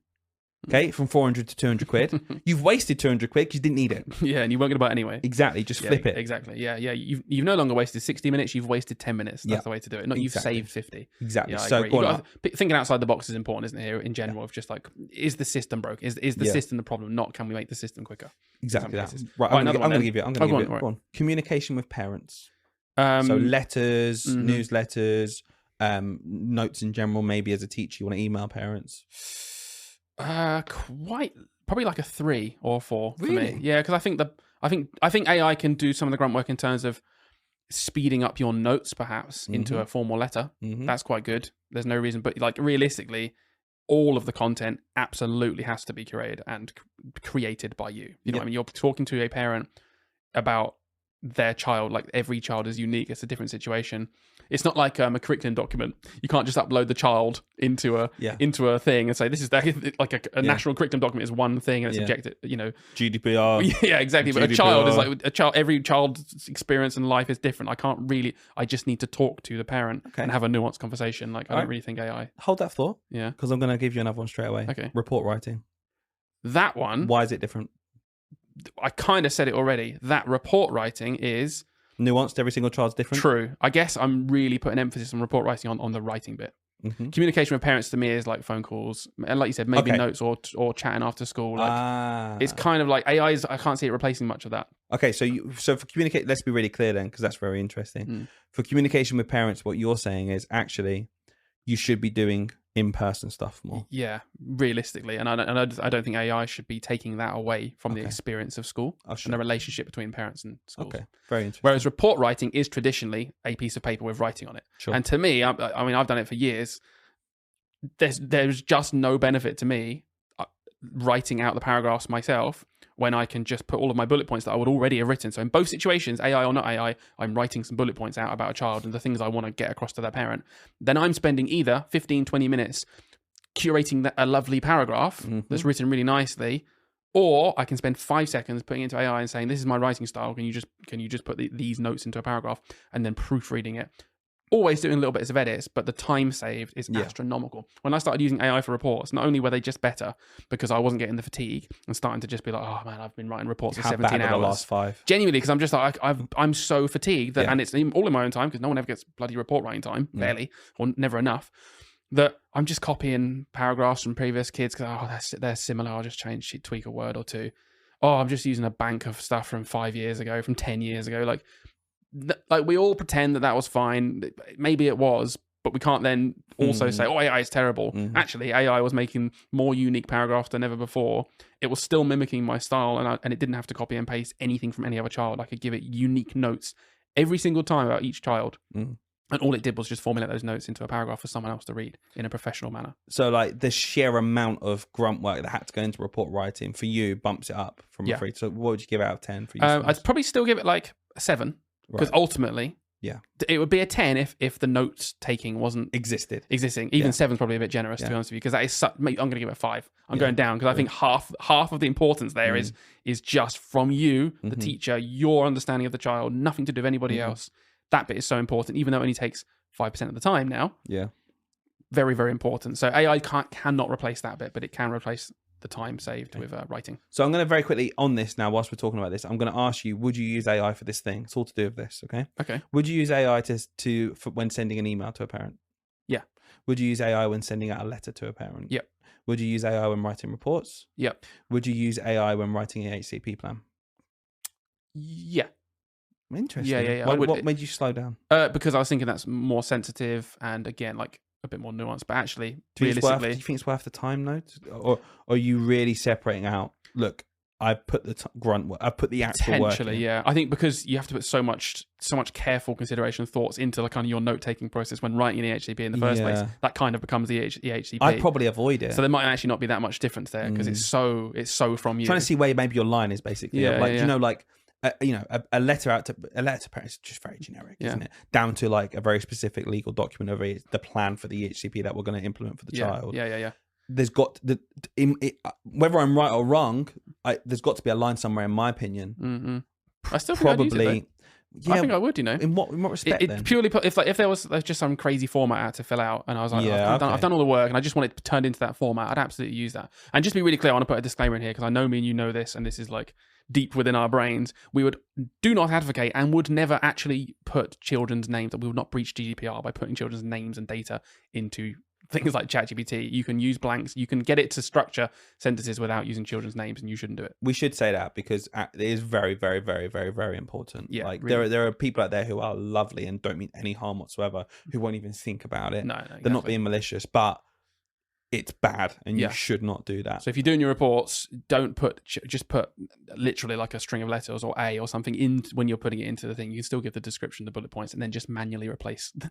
Okay, from 400 to 200 quid. You've wasted 200 quid because you didn't need it. Yeah, and you weren't going to buy it anyway. Exactly, just flip it. Exactly, yeah. You've no longer wasted 60 minutes, you've wasted 10 minutes. That's the way to do it. Not you've saved 50. Exactly. Yeah, so thinking outside the box is important, isn't it, here in general, of just like, is the system broke? Is the system the problem? Not can we make the system quicker? Exactly that. Right, I'm going to give you it. Go on. Communication with parents. So letters, newsletters, notes in general, maybe as a teacher, you want to email parents. Probably like a 3 or 4 for Really? me. Yeah, because I think AI can do some of the grunt work in terms of speeding up your notes perhaps into a formal letter. That's quite good. There's no reason, but like realistically, all of the content absolutely has to be curated and created by you. You know what I mean? You're talking to a parent about their child. Like every child is unique. It's a different situation. It's not like a curriculum document. You can't just upload the child into a thing and say this is like a national curriculum document is one thing and it's objective. You know, GDPR. Yeah, exactly. GDPR. But a child is like a child. Every child's experience in life is different. I just need to talk to the parent and have a nuanced conversation. Like I don't really think AI. Hold that thought. Yeah, because I'm going to give you another one straight away. Okay. Report writing. That one. Why is it different? I kind of said it already. That report writing is nuanced. Every single child's different. True. I guess I'm really putting emphasis on report writing on the writing bit. Communication with parents to me is like phone calls and, like you said, maybe notes or chatting after school. Like it's kind of like AI's. I can't see it replacing much of that. Okay, so for communicate, let's be really clear then, because that's very interesting. For communication with parents, what you're saying is actually you should be doing in-person stuff more. Yeah, realistically, and I don't think AI should be taking that away from the experience of school and the relationship between parents and schools. Okay, very interesting. Whereas report writing is traditionally a piece of paper with writing on it. Sure. And to me, I mean, I've done it for years. There's just no benefit to me writing out the paragraphs myself when I can just put all of my bullet points that I would already have written. So in both situations, AI or not AI, I'm writing some bullet points out about a child and the things I want to get across to their parent. Then I'm spending either 15, 20 minutes curating a lovely paragraph that's written really nicely, or I can spend 5 seconds putting it into AI and saying, this is my writing style. Can you just put these notes into a paragraph and then proofreading it? always doing little bits of edits, but the time saved is astronomical. When I started using AI for reports, not only were they just better because I wasn't getting the fatigue and starting to just be like, oh man, I've been writing reports for 17 hours. The last 5? Genuinely, because I'm just like, I'm so fatigued that, and it's all in my own time because no one ever gets bloody report writing time, barely, or never enough, that I'm just copying paragraphs from previous kids because, they're similar. I'll just tweak a word or two. Oh, I'm just using a bank of stuff from 5 years ago, from 10 years ago. Like we all pretend that was fine. Maybe it was, but we can't then also say, oh, AI is terrible. Actually, AI was making more unique paragraphs than ever before. It was still mimicking my style, and it didn't have to copy and paste anything from any other child. I could give it unique notes every single time about each child. And all it did was just formulate those notes into a paragraph for someone else to read in a professional manner. So, like, the sheer amount of grunt work that had to go into report writing for you bumps it up from a 3. So, what would you give out of 10 for you? I'd probably still give it like a 7 because ultimately, it would be a 10 if the notes taking wasn't existing. Even 7's probably a bit generous, to be honest with you, because that is. I'm going to give it a 5. I'm going down because I think half of the importance there is just from you, the teacher, your understanding of the child, nothing to do with anybody else. That bit is so important, even though it only takes 5% of the time now. Yeah. Very, very important. So AI cannot replace that bit, but it can replace the time saved with writing. So I'm going to very quickly on this now, whilst we're talking about this, I'm going to ask you, would you use AI for this thing? It's all to do with this, okay? Okay. Would you use AI for when sending an email to a parent? Yeah. Would you use AI when sending out a letter to a parent? Yep. Would you use AI when writing reports? Yep. Would you use AI when writing an HCP plan? Yeah. Interesting. Yeah. What made you slow down? Because I was thinking that's more sensitive and, again, like a bit more nuanced. But actually, realistically, do you think it's worth the time, though? Or are you really separating out? Look, I put the grunt work. I put the actual work. Potentially, yeah. I think because you have to put so much careful consideration, thoughts into like kind of your note taking process when writing the HCP in the first place. That kind of becomes the HCP. I'd probably avoid it. So there might actually not be that much difference there because it's so from you. Trying to see where maybe your line is basically. You know, like. A letter to parents is just very generic, isn't it? Down to like a very specific legal document of the plan for the HCP that we're going to implement for the child. Yeah. There's got whether I'm right or wrong, there's got to be a line somewhere, in my opinion. I still think probably. I'd use it, I think I would. In what respect? Then? Purely if there was just some crazy format I had to fill out, and I was like, I've done all the work, and I just want it turned into that format, I'd absolutely use that. And just to be really clear, I want to put a disclaimer in here because I know me and you know this, and this is like deep within our brains. We do not advocate and would never actually put children's names, that we would not breach GDPR by putting children's names and data into things like ChatGPT. You can use blanks. You can get it to structure sentences without using children's names, and you shouldn't do it. We should say that because it is very, very, very, very, very important. Yeah, like really. there are people out there who are lovely and don't mean any harm whatsoever, who won't even think about it. No, exactly. They're not being malicious, but it's bad, and you should not do that. So if you're doing your reports, don't just put literally like a string of letters or a or something in when you're putting it into the thing. You can still give the description, the bullet points, and then just manually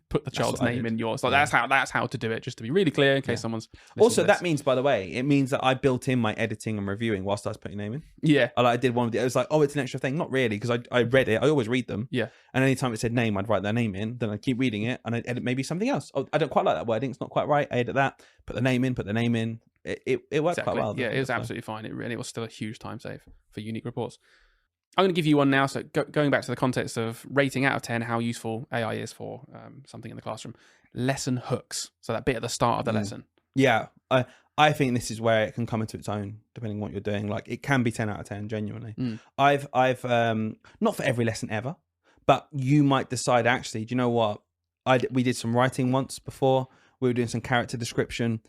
put the child's name in yours. Like that's how to do it. Just to be really clear, in case someone's also that means, by the way, it means that I built in my editing and reviewing whilst I was putting name in. Yeah, I did one of the. It was like, oh, it's an extra thing. Not really, because I read it. I always read them. Yeah, and anytime it said name, I'd write their name in. Then I'd keep reading it, and I'd edit maybe something else. Oh, I don't quite like that wording. It's not quite right. I edit that. Put the name in. It worked quite well. Yeah, it was absolutely fine. It was still a huge time save for unique reports. I'm going to give you one now. So going back to the context of rating out of 10, how useful AI is for something in the classroom. Lesson hooks. So that bit at the start of the lesson. Yeah, I think this is where it can come into its own, depending on what you're doing. Like it can be 10 out of 10, genuinely. I've not for every lesson ever, but you might decide, actually, do you know what? We did some writing once before. We were doing some character description.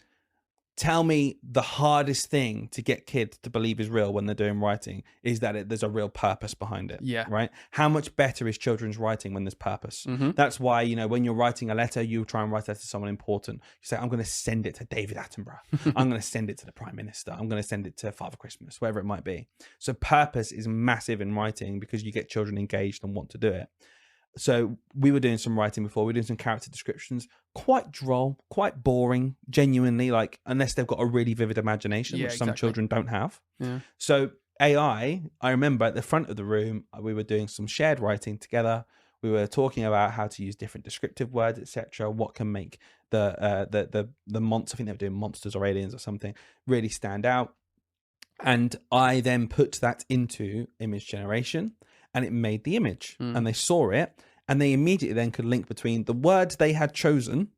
Tell me the hardest thing to get kids to believe is real when they're doing writing is that there's a real purpose behind it. Yeah. Right? How much better is children's writing when there's purpose? That's why, when you're writing a letter, you try and write that to someone important. You say, I'm going to send it to David Attenborough. I'm going to send it to the Prime Minister. I'm going to send it to Father Christmas, wherever it might be. So purpose is massive in writing because you get children engaged and want to do it. So we were doing some writing before. We were doing some character descriptions, quite droll, quite boring, genuinely, like, unless they've got a really vivid imagination, which some children don't have. Yeah. So AI, I remember at the front of the room, we were doing some shared writing together. We were talking about how to use different descriptive words, etc. What can make the monster, I think they were doing monsters or aliens or something, really stand out. And I then put that into image generation. And it made the image, and they saw it, and they immediately then could link between the words they had chosen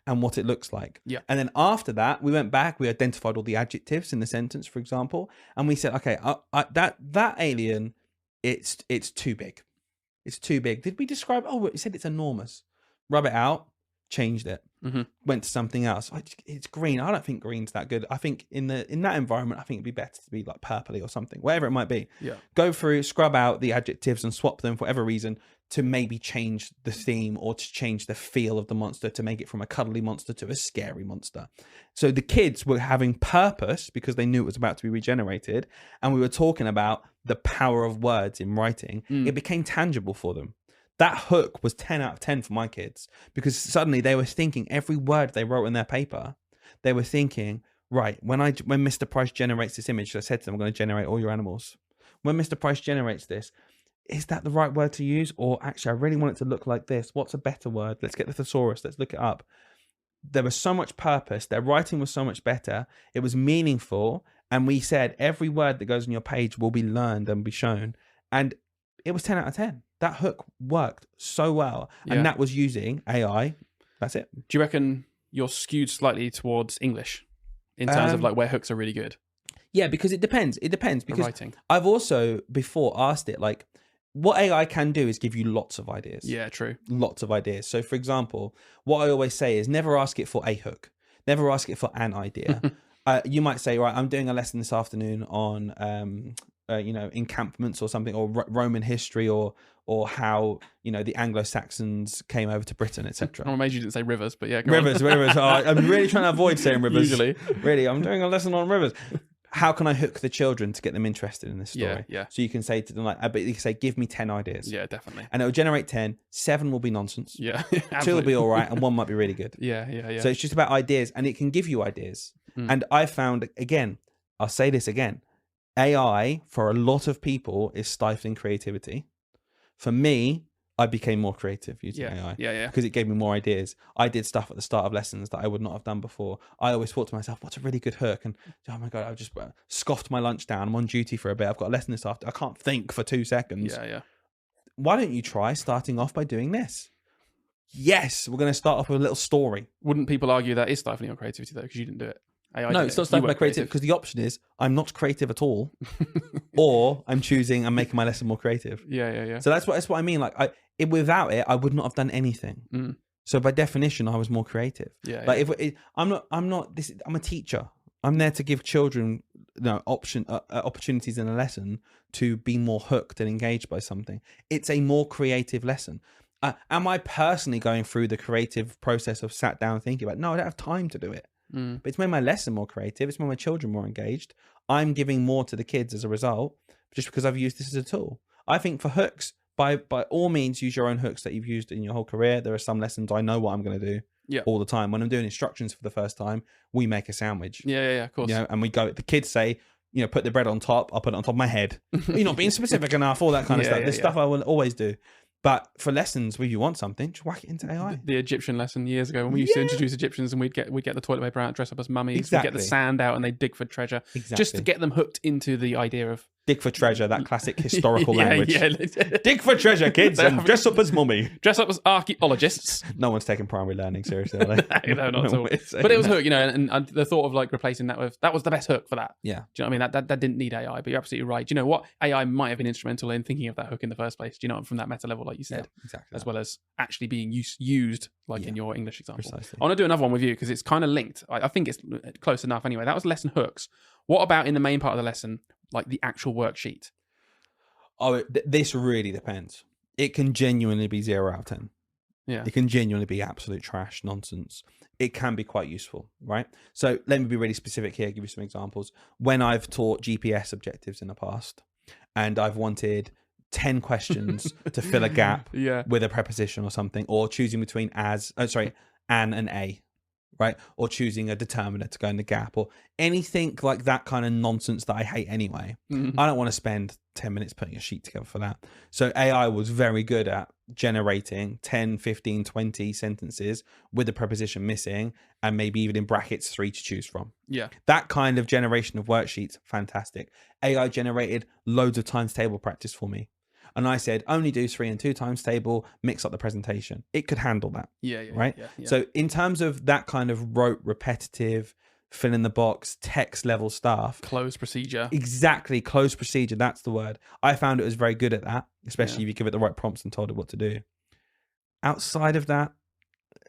and what it looks like. Yeah. And then after that, we went back, we identified all the adjectives in the sentence, for example, and we said, okay, that alien, it's too big. It's too big. Did we describe? Oh, it said it's enormous. Rub it out. Changed it. Went to something else. It's green. I don't think green's that good. I think in that environment, I think it'd be better to be like purpley or something, whatever it might be. Yeah. Go through, scrub out the adjectives and swap them for whatever reason to maybe change the theme or to change the feel of the monster, to make it from a cuddly monster to a scary monster. So the kids were having purpose because they knew it was about to be regenerated. And we were talking about the power of words in writing. It became tangible for them. That hook was 10 out of 10 for my kids, because suddenly they were thinking every word they wrote in their paper, they were thinking, right, when Mr. Price generates this image, I said to them, I'm going to generate all your animals. When Mr. Price generates this, is that the right word to use? Or actually, I really want it to look like this. What's a better word? Let's get the thesaurus. Let's look it up. There was so much purpose. Their writing was so much better. It was meaningful. And we said every word that goes on your page will be learned and be shown. And it was 10 out of 10. That hook worked so well. And that was using AI. That's it. Do you reckon you're skewed slightly towards English in terms of like where hooks are really good? Yeah, because it depends. It depends, because writing. I've also before asked it, like, what AI can do is give you lots of ideas. Yeah, true. Lots of ideas. So, for example, what I always say is never ask it for a hook. Never ask it for an idea. You might say, right, I'm doing a lesson this afternoon on, encampments or something, or Roman history, or how, the Anglo-Saxons came over to Britain, etc. I'm amazed you didn't say rivers, but yeah, Rivers. Oh, I'm really trying to avoid saying rivers. Usually. Really, I'm doing a lesson on rivers. How can I hook the children to get them interested in this story? Yeah. So you can say to them, like, but you can say, give me 10 ideas. Yeah, definitely. And it'll generate 10. 7 will be nonsense. Yeah. 2 will be all right, and 1 might be really good. Yeah. So it's just about ideas, and it can give you ideas. And I found, again, I'll say this again, AI for a lot of people is stifling creativity. For me, I became more creative using AI. Yeah. Because it gave me more ideas. I did stuff at the start of lessons that I would not have done before. I always thought to myself, what's a really good hook? And oh my God, I've just scoffed my lunch down. I'm on duty for a bit. I've got a lesson this afternoon. I can't think for 2 seconds. Yeah. Why don't you try starting off by doing this? Yes, we're going to start off with a little story. Wouldn't people argue that is stifling your creativity though, because you didn't do it? AI No, did it's not You stifling my weren't creativity, because the option is I'm not creative at all, or I'm making my lesson more creative. Yeah. So that's what I mean. Like, without it, I would not have done anything. So by definition, I was more creative. Yeah. Like I'm a teacher. I'm there to give children opportunities in a lesson to be more hooked and engaged by something. It's a more creative lesson. Am I personally going through the creative process of sat down thinking about? No, I don't have time to do it. But it's made my lesson more creative. It's made my children more engaged. I'm giving more to the kids as a result, just because I've used this as a tool. I think for hooks, by all means, use your own hooks that you've used in your whole career. There are some lessons I know what I'm going to do all the time. When I'm doing instructions for the first time, we make a sandwich. Yeah, of course. And we go, the kids say, put the bread on top. I'll put it on top of my head. You're not being specific enough, all that kind of stuff. There's stuff I will always do. But for lessons where you want something, just whack it into AI. The Egyptian lesson years ago, when we used to introduce Egyptians, and we'd get the toilet paper out, dress up as mummies, we'd get the sand out, and they'd dig for treasure, just to get them hooked into the idea of dig for treasure, that classic historical language. Yeah. Dig for treasure, kids, and dress up as mummy. Dress up as archaeologists. No one's taking primary learning seriously, are they? No, not at all. But it was hook, and the thought of like replacing that was the best hook for that. Yeah. Do you know what I mean? That didn't need AI, but you're absolutely right. Do you know what? AI might have been instrumental in thinking of that hook in the first place. Do you know, from that meta level, like you said, exactly, as well as actually being used, like in your English example. Precisely. I want to do another one with you because it's kind of linked. I think it's close enough anyway. That was lesson hooks. What about in the main part of the lesson, like the actual worksheet? Oh, this really depends. It can genuinely be 0 out of 10. Yeah. It can genuinely be absolute trash, nonsense. It can be quite useful, right? So let me be really specific here, give you some examples. When I've taught GPS objectives in the past, and I've wanted 10 questions to fill a gap with a preposition or something, or choosing between an and a, right? Or choosing a determinant to go in the gap, or anything like that kind of nonsense that I hate anyway. I don't want to spend 10 minutes putting a sheet together for that. So AI was very good at generating 10, 15, 20 sentences with a preposition missing, and maybe even in brackets 3 to choose from. Yeah. That kind of generation of worksheets, fantastic. AI generated loads of times table practice for me. and I said only do 3 and 2 times table, mix up the presentation, it could handle that. Yeah. Right. Yeah. So in terms of that kind of rote, repetitive, fill in the box, text level stuff, Closed procedure. exactly, closed procedure, that's the word. I found it was very good at that, especially if you give it the right prompts and told it what to do. Outside of that,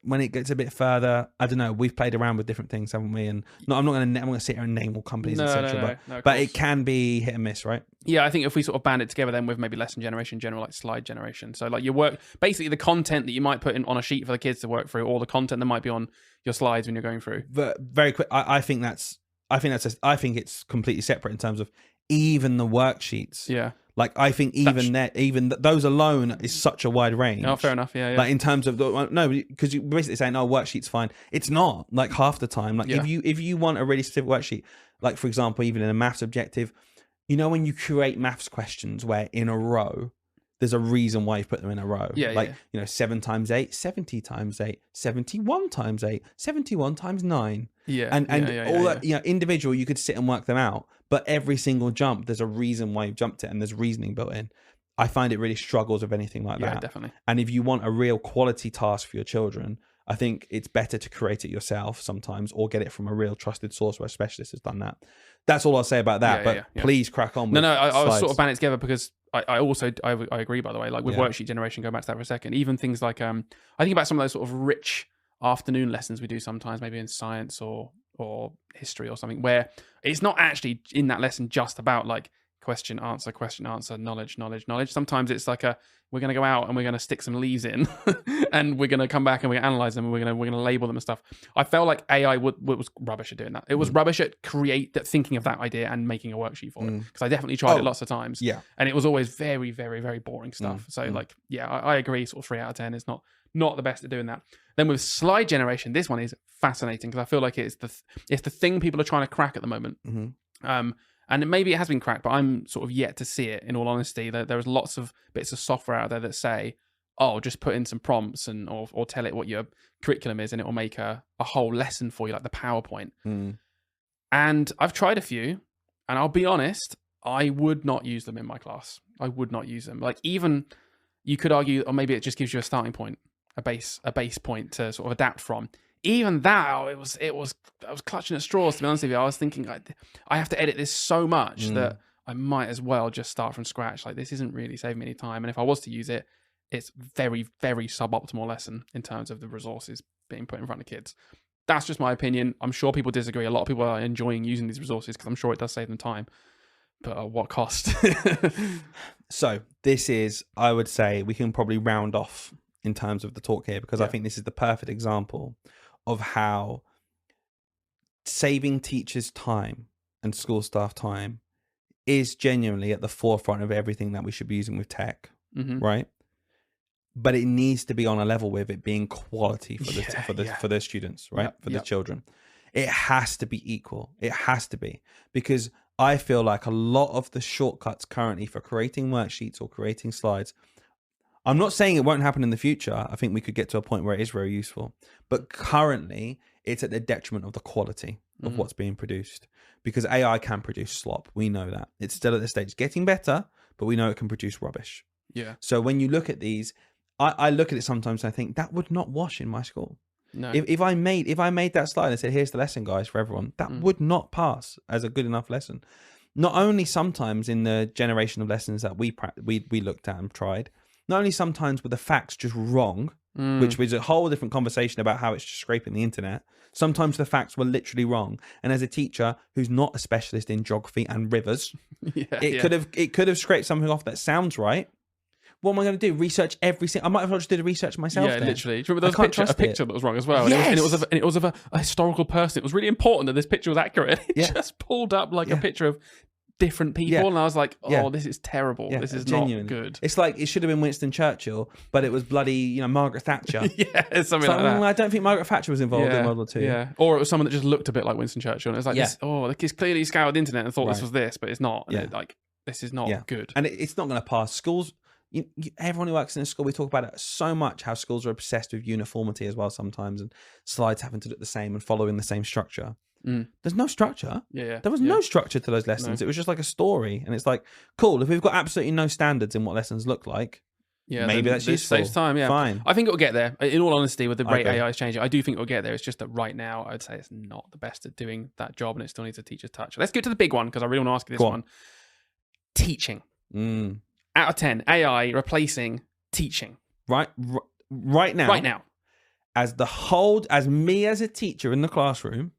when it gets a bit further, I don't know. We've played around with different things, haven't we? And no, I'm not going to sit here and name all companies, etc. But it can be hit and miss, right? Yeah, I think if we sort of band it together then with maybe lesson generation in general, like slide generation. So like your work, basically the content that you might put in on a sheet for the kids to work through, or the content that might be on your slides when you're going through. But very quick, I think it's completely separate in terms of even the worksheets. Yeah. Like I think those alone is such a wide range. Oh, fair enough. Yeah. Like in terms of no, because you're basically saying, "Oh, worksheet's fine." It's not. Like half the time. Like if you want a really specific worksheet, like for example, even in a maths objective, you know, when you create maths questions where in a row, there's a reason why you put them in a row. Yeah. 7 times 8, 70 times 8, 71 times 8, 71 times 9. Yeah. And all that, individual, you could sit and work them out. But every single jump, there's a reason why you've jumped it, and there's reasoning built in. I find it really struggles with anything like that. Yeah, definitely. And if you want a real quality task for your children, I think it's better to create it yourself sometimes, or get it from a real trusted source where a specialist has done that. That's all I'll say about that. Please crack on. No, I was sort of banding it together because I also agree, by the way, like with worksheet generation, going back to that for a second, even things like I think about some of those sort of rich afternoon lessons we do sometimes, maybe in science or history or something, where it's not actually in that lesson just about like question answer, knowledge. Sometimes it's like we're going to go out and we're going to stick some leaves in and we're going to come back and we're going to analyze them and we're going to label them and stuff. I felt like AI was rubbish at doing that. It was rubbish at thinking of that idea and making a worksheet for it, because I definitely tried it lots of times. Yeah. And it was always very, very, very boring stuff. So I agree, sort of 3 out of 10 is not the best at doing that. Then with slide generation, this one is fascinating because I feel like it's the thing people are trying to crack at the moment. And maybe it has been cracked, but I'm sort of yet to see it, in all honesty. There's lots of bits of software out there that say, oh, just put in some prompts or tell it what your curriculum is and it will make a whole lesson for you, like the PowerPoint. And I've tried a few, and I'll be honest, I would not use them in my class. I would not use them. Like, even you could argue, or maybe it just gives you a starting point, a base point to sort of adapt from. Even that, I was clutching at straws, to be honest with you. I was thinking, I have to edit this so much that I might as well just start from scratch. Like, this isn't really saving me any time. And if I was to use it, it's very, very suboptimal lesson in terms of the resources being put in front of kids. That's just my opinion. I'm sure people disagree. A lot of people are enjoying using these resources because I'm sure it does save them time. But at what cost? So this is, I would say, we can probably round off in terms of the talk here, because I think this is the perfect example of how saving teachers' time and school staff time is genuinely at the forefront of everything that we should be using with tech, right? But it needs to be on a level with it being quality for the students, right? For the children. It has to be equal. It has to be, because I feel like a lot of the shortcuts currently for creating worksheets or creating slides, I'm not saying it won't happen in the future. I think we could get to a point where it is very useful. But currently, it's at the detriment of the quality of what's being produced. Because AI can produce slop. We know that. It's still at the stage. It's getting better, but we know it can produce rubbish. Yeah. So when you look at these, I look at it sometimes and I think, that would not wash in my school. No. If I made that slide and said, here's the lesson, guys, for everyone, that would not pass as a good enough lesson. Not only sometimes in the generation of lessons that we looked at and tried, not only sometimes were the facts just wrong, which was a whole different conversation about how it's just scraping the internet. Sometimes the facts were literally wrong. And as a teacher who's not a specialist in geography and rivers, it could have scraped something off that sounds right. What am I going to do? Research everything? I might have just did the research myself. Yeah, literally. Do you remember there was a picture that was wrong as well? Yes. And it was of a historical person. It was really important that this picture was accurate. It just pulled up like a picture of different people, and I was like, this is terrible. This is not good. It's like it should have been Winston Churchill, but it was bloody, Margaret Thatcher. Something like that. I don't think Margaret Thatcher was involved in World War II. Yeah, or it was someone that just looked a bit like Winston Churchill, and it's like, the kid's clearly scoured the internet and thought this was this, but it's not. And this is not good. And it's not going to pass. Schools, everyone who works in a school, we talk about it so much, how schools are obsessed with uniformity as well sometimes, and slides having to look the same and following the same structure. There's no structure. Yeah. There was no structure to those lessons. No. It was just like a story. And it's like, cool, if we've got absolutely no standards in what lessons look like, maybe then that's this useful. saves time. Yeah, Fine. I think it'll get there. In all honesty, with the rate agree. AI is changing, I do think it'll get there. It's just that right now, I'd say it's not the best at doing that job, and it still needs a teacher's touch. Let's get to the big one because I really want to ask you this one. Teaching. Out of 10, AI replacing teaching. Right now. Right now. As me as a teacher in the classroom,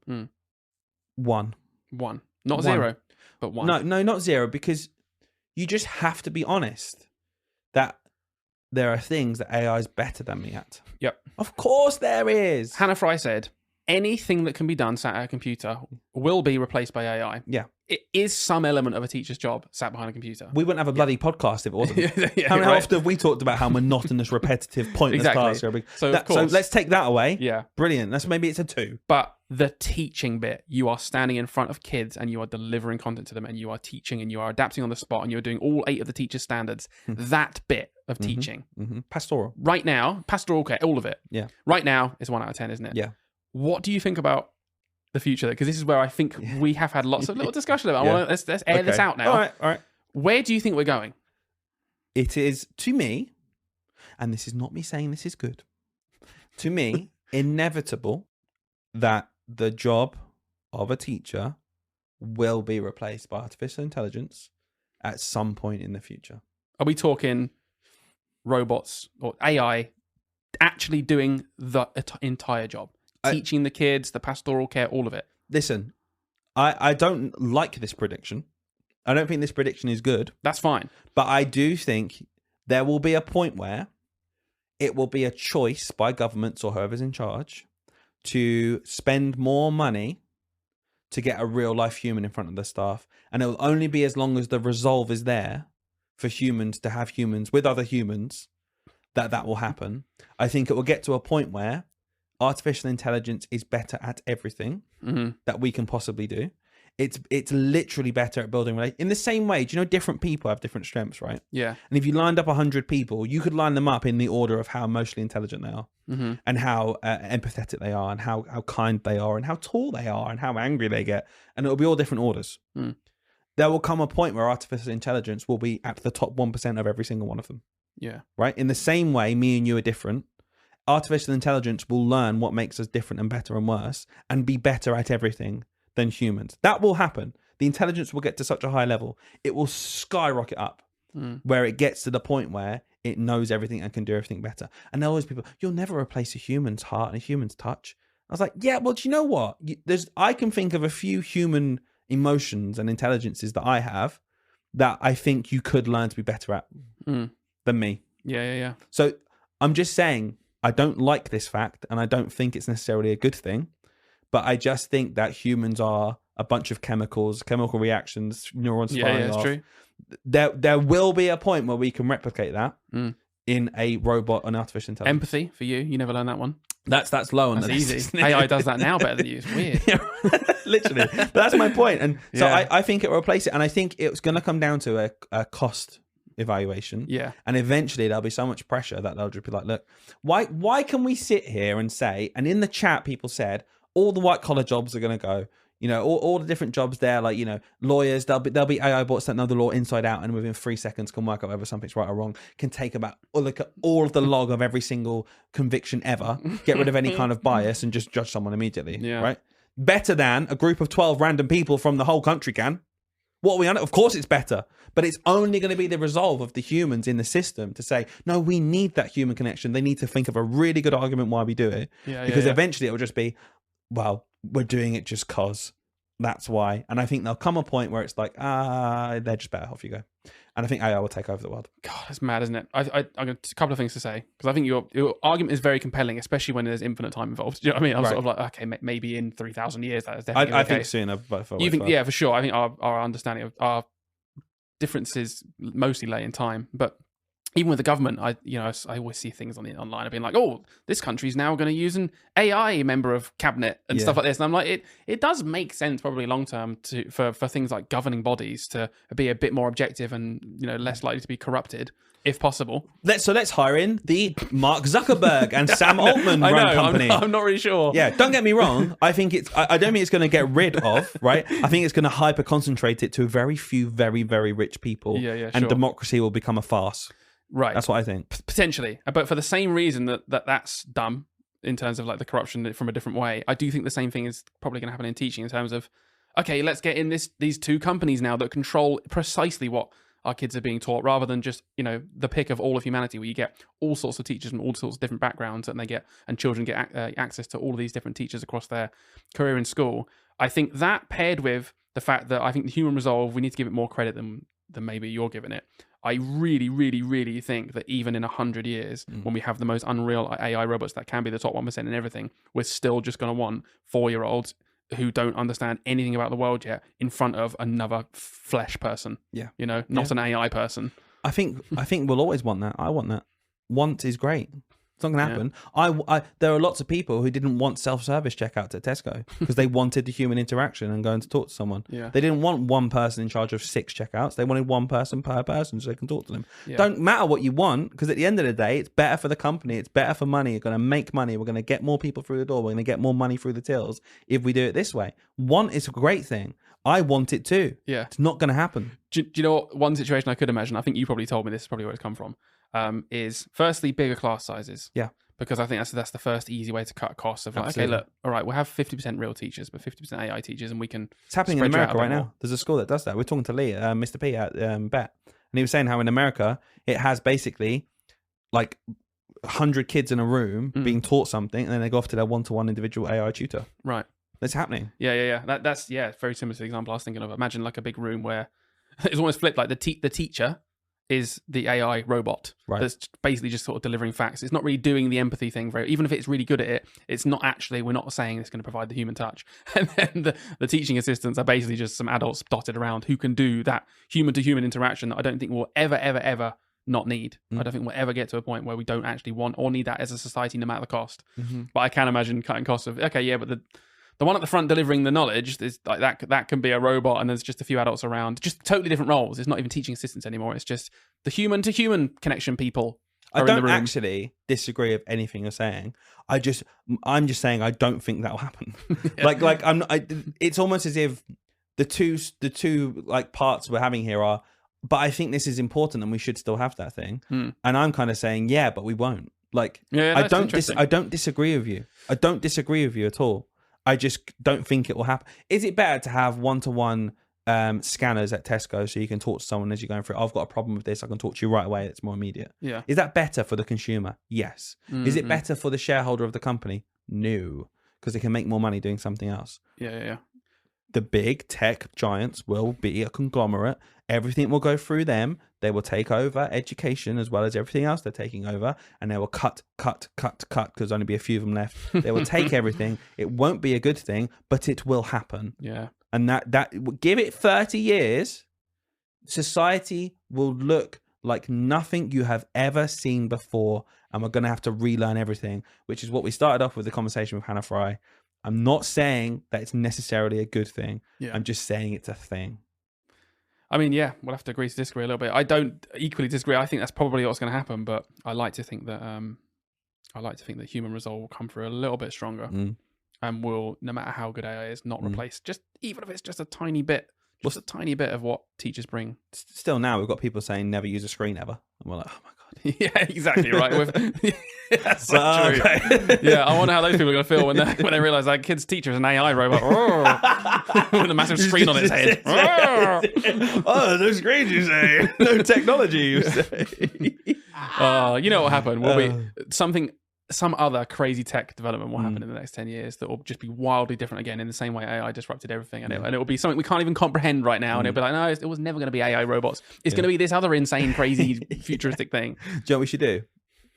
1. 1. Not 0, but 1. No, not 0, because you just have to be honest that there are things that AI is better than me at. Yep. Of course there is. Hannah Fry said, anything that can be done sat at a computer will be replaced by AI. Yeah. It is some element of a teacher's job sat behind a computer. We wouldn't have a bloody podcast if it wasn't. How right. often have we talked about how monotonous, repetitive, pointless tasks are? So let's take that away. Yeah. Brilliant. Maybe it's a 2. But the teaching bit, you are standing in front of kids and you are delivering content to them and you are teaching and you are adapting on the spot and you're doing all 8 of the teacher's standards. That bit of teaching. Pastoral. Right now, pastoral care, all of it. Yeah. Right now is 1 out of 10, isn't it? Yeah. What do you think about the future? Because this is where I think we have had lots of little discussion about. Let's air this out now. All right. Where do you think we're going? It is, to me, and this is not me saying this is good, to me, inevitable that the job of a teacher will be replaced by artificial intelligence at some point in the future. Are we talking robots or AI actually doing the entire job? Teaching the kids, the pastoral care, all of it. Listen, I don't like this prediction. I don't think this prediction is good. That's fine. But I do think there will be a point where it will be a choice by governments or whoever's in charge to spend more money to get a real life human in front of the staff. And it will only be as long as the resolve is there for humans to have humans with other humans that will happen. I think it will get to a point where artificial intelligence is better at everything that we can possibly do. It's literally better at building relationships. In the same way, do you know different people have different strengths, right? Yeah. And if you lined up 100 people, you could line them up in the order of how emotionally intelligent they are and how empathetic they are and how kind they are and how tall they are and how angry they get. And it'll be all different orders. There will come a point where artificial intelligence will be at the top 1% of every single one of them. Yeah. Right? In the same way, me and you are different. Artificial intelligence will learn what makes us different and better and worse and be better at everything than humans. That will happen. The intelligence will get to such a high level. It will skyrocket up where it gets to the point where it knows everything and can do everything better. And there are always people, you'll never replace a human's heart and a human's touch. I was like, yeah, well, do you know what? I can think of a few human emotions and intelligences that I have that I think you could learn to be better at than me. Yeah. So I'm just saying, I don't like this fact, and I don't think it's necessarily a good thing, but I just think that humans are a bunch of chemical reactions, neurons firing off. True. There will be a point where we can replicate that in a robot and artificial intelligence. Empathy for you never learned that one. That's low on the list. Easy. AI does that now better than you. It's weird. Literally. But that's my point. And so I think it will replace it, and I think it's going to come down to a cost evaluation. Yeah. And eventually there'll be so much pressure that they'll just be like, look, why can we sit here and say, and in the chat people said all the white collar jobs are going to go, you know, all the different jobs there, like, you know, lawyers, there'll be AI bots that know the law inside out and within 3 seconds can work out whether something's right or wrong, can take about look at all of the log of every single conviction ever, get rid of any kind of bias and just judge someone immediately. Yeah. Right? Better than a group of 12 random people from the whole country can. What are we on? Of course it's better, but it's only going to be the resolve of the humans in the system to say, no, we need that human connection. They need to think of a really good argument why we do it. Because eventually it will just be, well, we're doing it just cause. That's why. And I think there'll come a point where it's like, they're just better. Off you go. And I think AI will take over the world. God, that's mad, isn't it? I've got a couple of things to say, because I think your argument is very compelling, especially when there's infinite time involved. Do you know what I mean? I'm sort of like, okay, maybe in 3,000 years that is definitely I think sooner. You think, yeah, for sure. I think our understanding of our differences mostly lay in time. But even with the government, I always see things online of being like, oh, this country's now going to use an AI member of cabinet and stuff like this. And I'm like, it does make sense probably long term for things like governing bodies to be a bit more objective and less likely to be corrupted if possible. Let's hire in the Mark Zuckerberg and Sam Altman run company. I'm not really sure. Yeah, don't get me wrong. I think I don't think it's going to get rid of, right? I think it's going to hyper concentrate it to very few, very, very rich people. And democracy will become a farce. Right. That's what I think. Potentially. But for the same reason that's dumb in terms of like the corruption from a different way, I do think the same thing is probably going to happen in teaching in terms of, okay, let's get in these two companies now that control precisely what our kids are being taught, rather than just, the pick of all of humanity, where you get all sorts of teachers from all sorts of different backgrounds, and children get access to all of these different teachers across their career in school. I think that, paired with the fact that I think the human resolve, we need to give it more credit than maybe you're giving it. I really, really, really think that even in 100 years, when we have the most unreal AI robots that can be the top 1% in everything, we're still just going to want 4-year-olds who don't understand anything about the world yet in front of another flesh person. Yeah. Not an AI person. I think we'll always want that. I want that. Want is great. It's not going to happen. I there are lots of people who didn't want self-service checkouts at Tesco because they wanted the human interaction and going to talk to someone. Yeah. They didn't want one person in charge of 6 checkouts. They wanted one person per person so they can talk to them. Yeah. Don't matter what you want, because at the end of the day, it's better for the company. It's better for money. You're going to make money. We're going to get more people through the door. We're going to get more money through the tills if we do it this way. Want is a great thing. I want it too. Yeah. It's not going to happen. Do you know what one situation I could imagine? I think you probably told me this is probably where it's come from. Is firstly bigger class sizes. Yeah. Because I think that's the first easy way to cut costs of like, Absolutely. okay, look, all right, we'll have 50% real teachers, but 50% AI teachers, and we can. It's happening in spread you out America a bit right now. more. There's a school that does that. We're talking to Lee, Mr. P at Bet, and he was saying how in America it has basically like 100 kids in a room being taught something, and then they go off to their one-to-one individual AI tutor. Right. That's happening. Yeah. That's very similar to the example I was thinking of. Imagine like a big room where it's almost flipped. Like the teacher is the AI robot that's basically just sort of delivering facts. It's not really doing the empathy thing even if it's really good at it, it's not actually, we're not saying it's going to provide the human touch. And then the teaching assistants are basically just some adults dotted around who can do that human to human interaction that I don't think we'll ever not need. I don't think we'll ever get to a point where we don't actually want or need that as a society, no matter the cost. But I can imagine cutting costs of, okay, yeah, but the one at the front delivering the knowledge is like that can be a robot, and there's just a few adults around, just totally different roles. It's not even teaching assistants anymore. It's just the human to human connection people. I don't actually disagree with anything you're saying. I'm just saying I don't think that'll happen. It's almost as if the two like parts we're having here are, but I think this is important and we should still have that thing. And I'm kind of saying, yeah, but we won't. I don't disagree with you. I don't disagree with you at all. I just don't think it will happen. Is it better to have one-to-one scanners at Tesco so you can talk to someone as you're going through? I've got a problem with this. I can talk to you right away. It's more immediate. Yeah. Is that better for the consumer? Yes. Is it better for the shareholder of the company? No, because they can make more money doing something else. Yeah. The big tech giants will be a conglomerate. Everything will go through them. They will take over education as well as everything else they're taking over, and they will cut, because only be a few of them left. They will take everything. It won't be a good thing, but it will happen. Yeah. And that give it 30 years, society will look like nothing you have ever seen before, and we're going to have to relearn everything, which is what we started off with the conversation with Hannah Fry. I'm not saying that it's necessarily a good thing. Yeah. I'm just saying it's a thing. I mean, yeah, we'll have to agree to disagree a little bit. I don't equally disagree. I think that's probably what's going to happen, but I like to think that human resolve will come through a little bit stronger, and will, no matter how good AI is, not replace even if it's just a tiny bit. Just a tiny bit of what teachers bring. Still now, we've got people saying never use a screen ever. And we're like, oh my God. Yeah, exactly, right. That's so true. Okay. Yeah, I wonder how those people are going to feel when they realise that kid's teacher is an AI robot. With a massive screen on its head. Oh, no screens, you say. No technology, you say. You know what happened? Will be some other crazy tech development will happen in the next 10 years that will just be wildly different again, in the same way AI disrupted everything. And it will be something we can't even comprehend right now. And it'll be like, no, it was never going to be AI robots. It's going to be this other insane, crazy, futuristic thing. Do you know what we should do?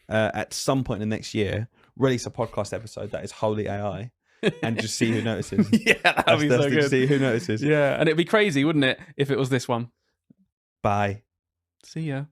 At some point in the next year, release a podcast episode that is wholly AI and just see who notices. Yeah, that would be so good. See who notices. Yeah, and it'd be crazy, wouldn't it, if it was this one? Bye. See ya.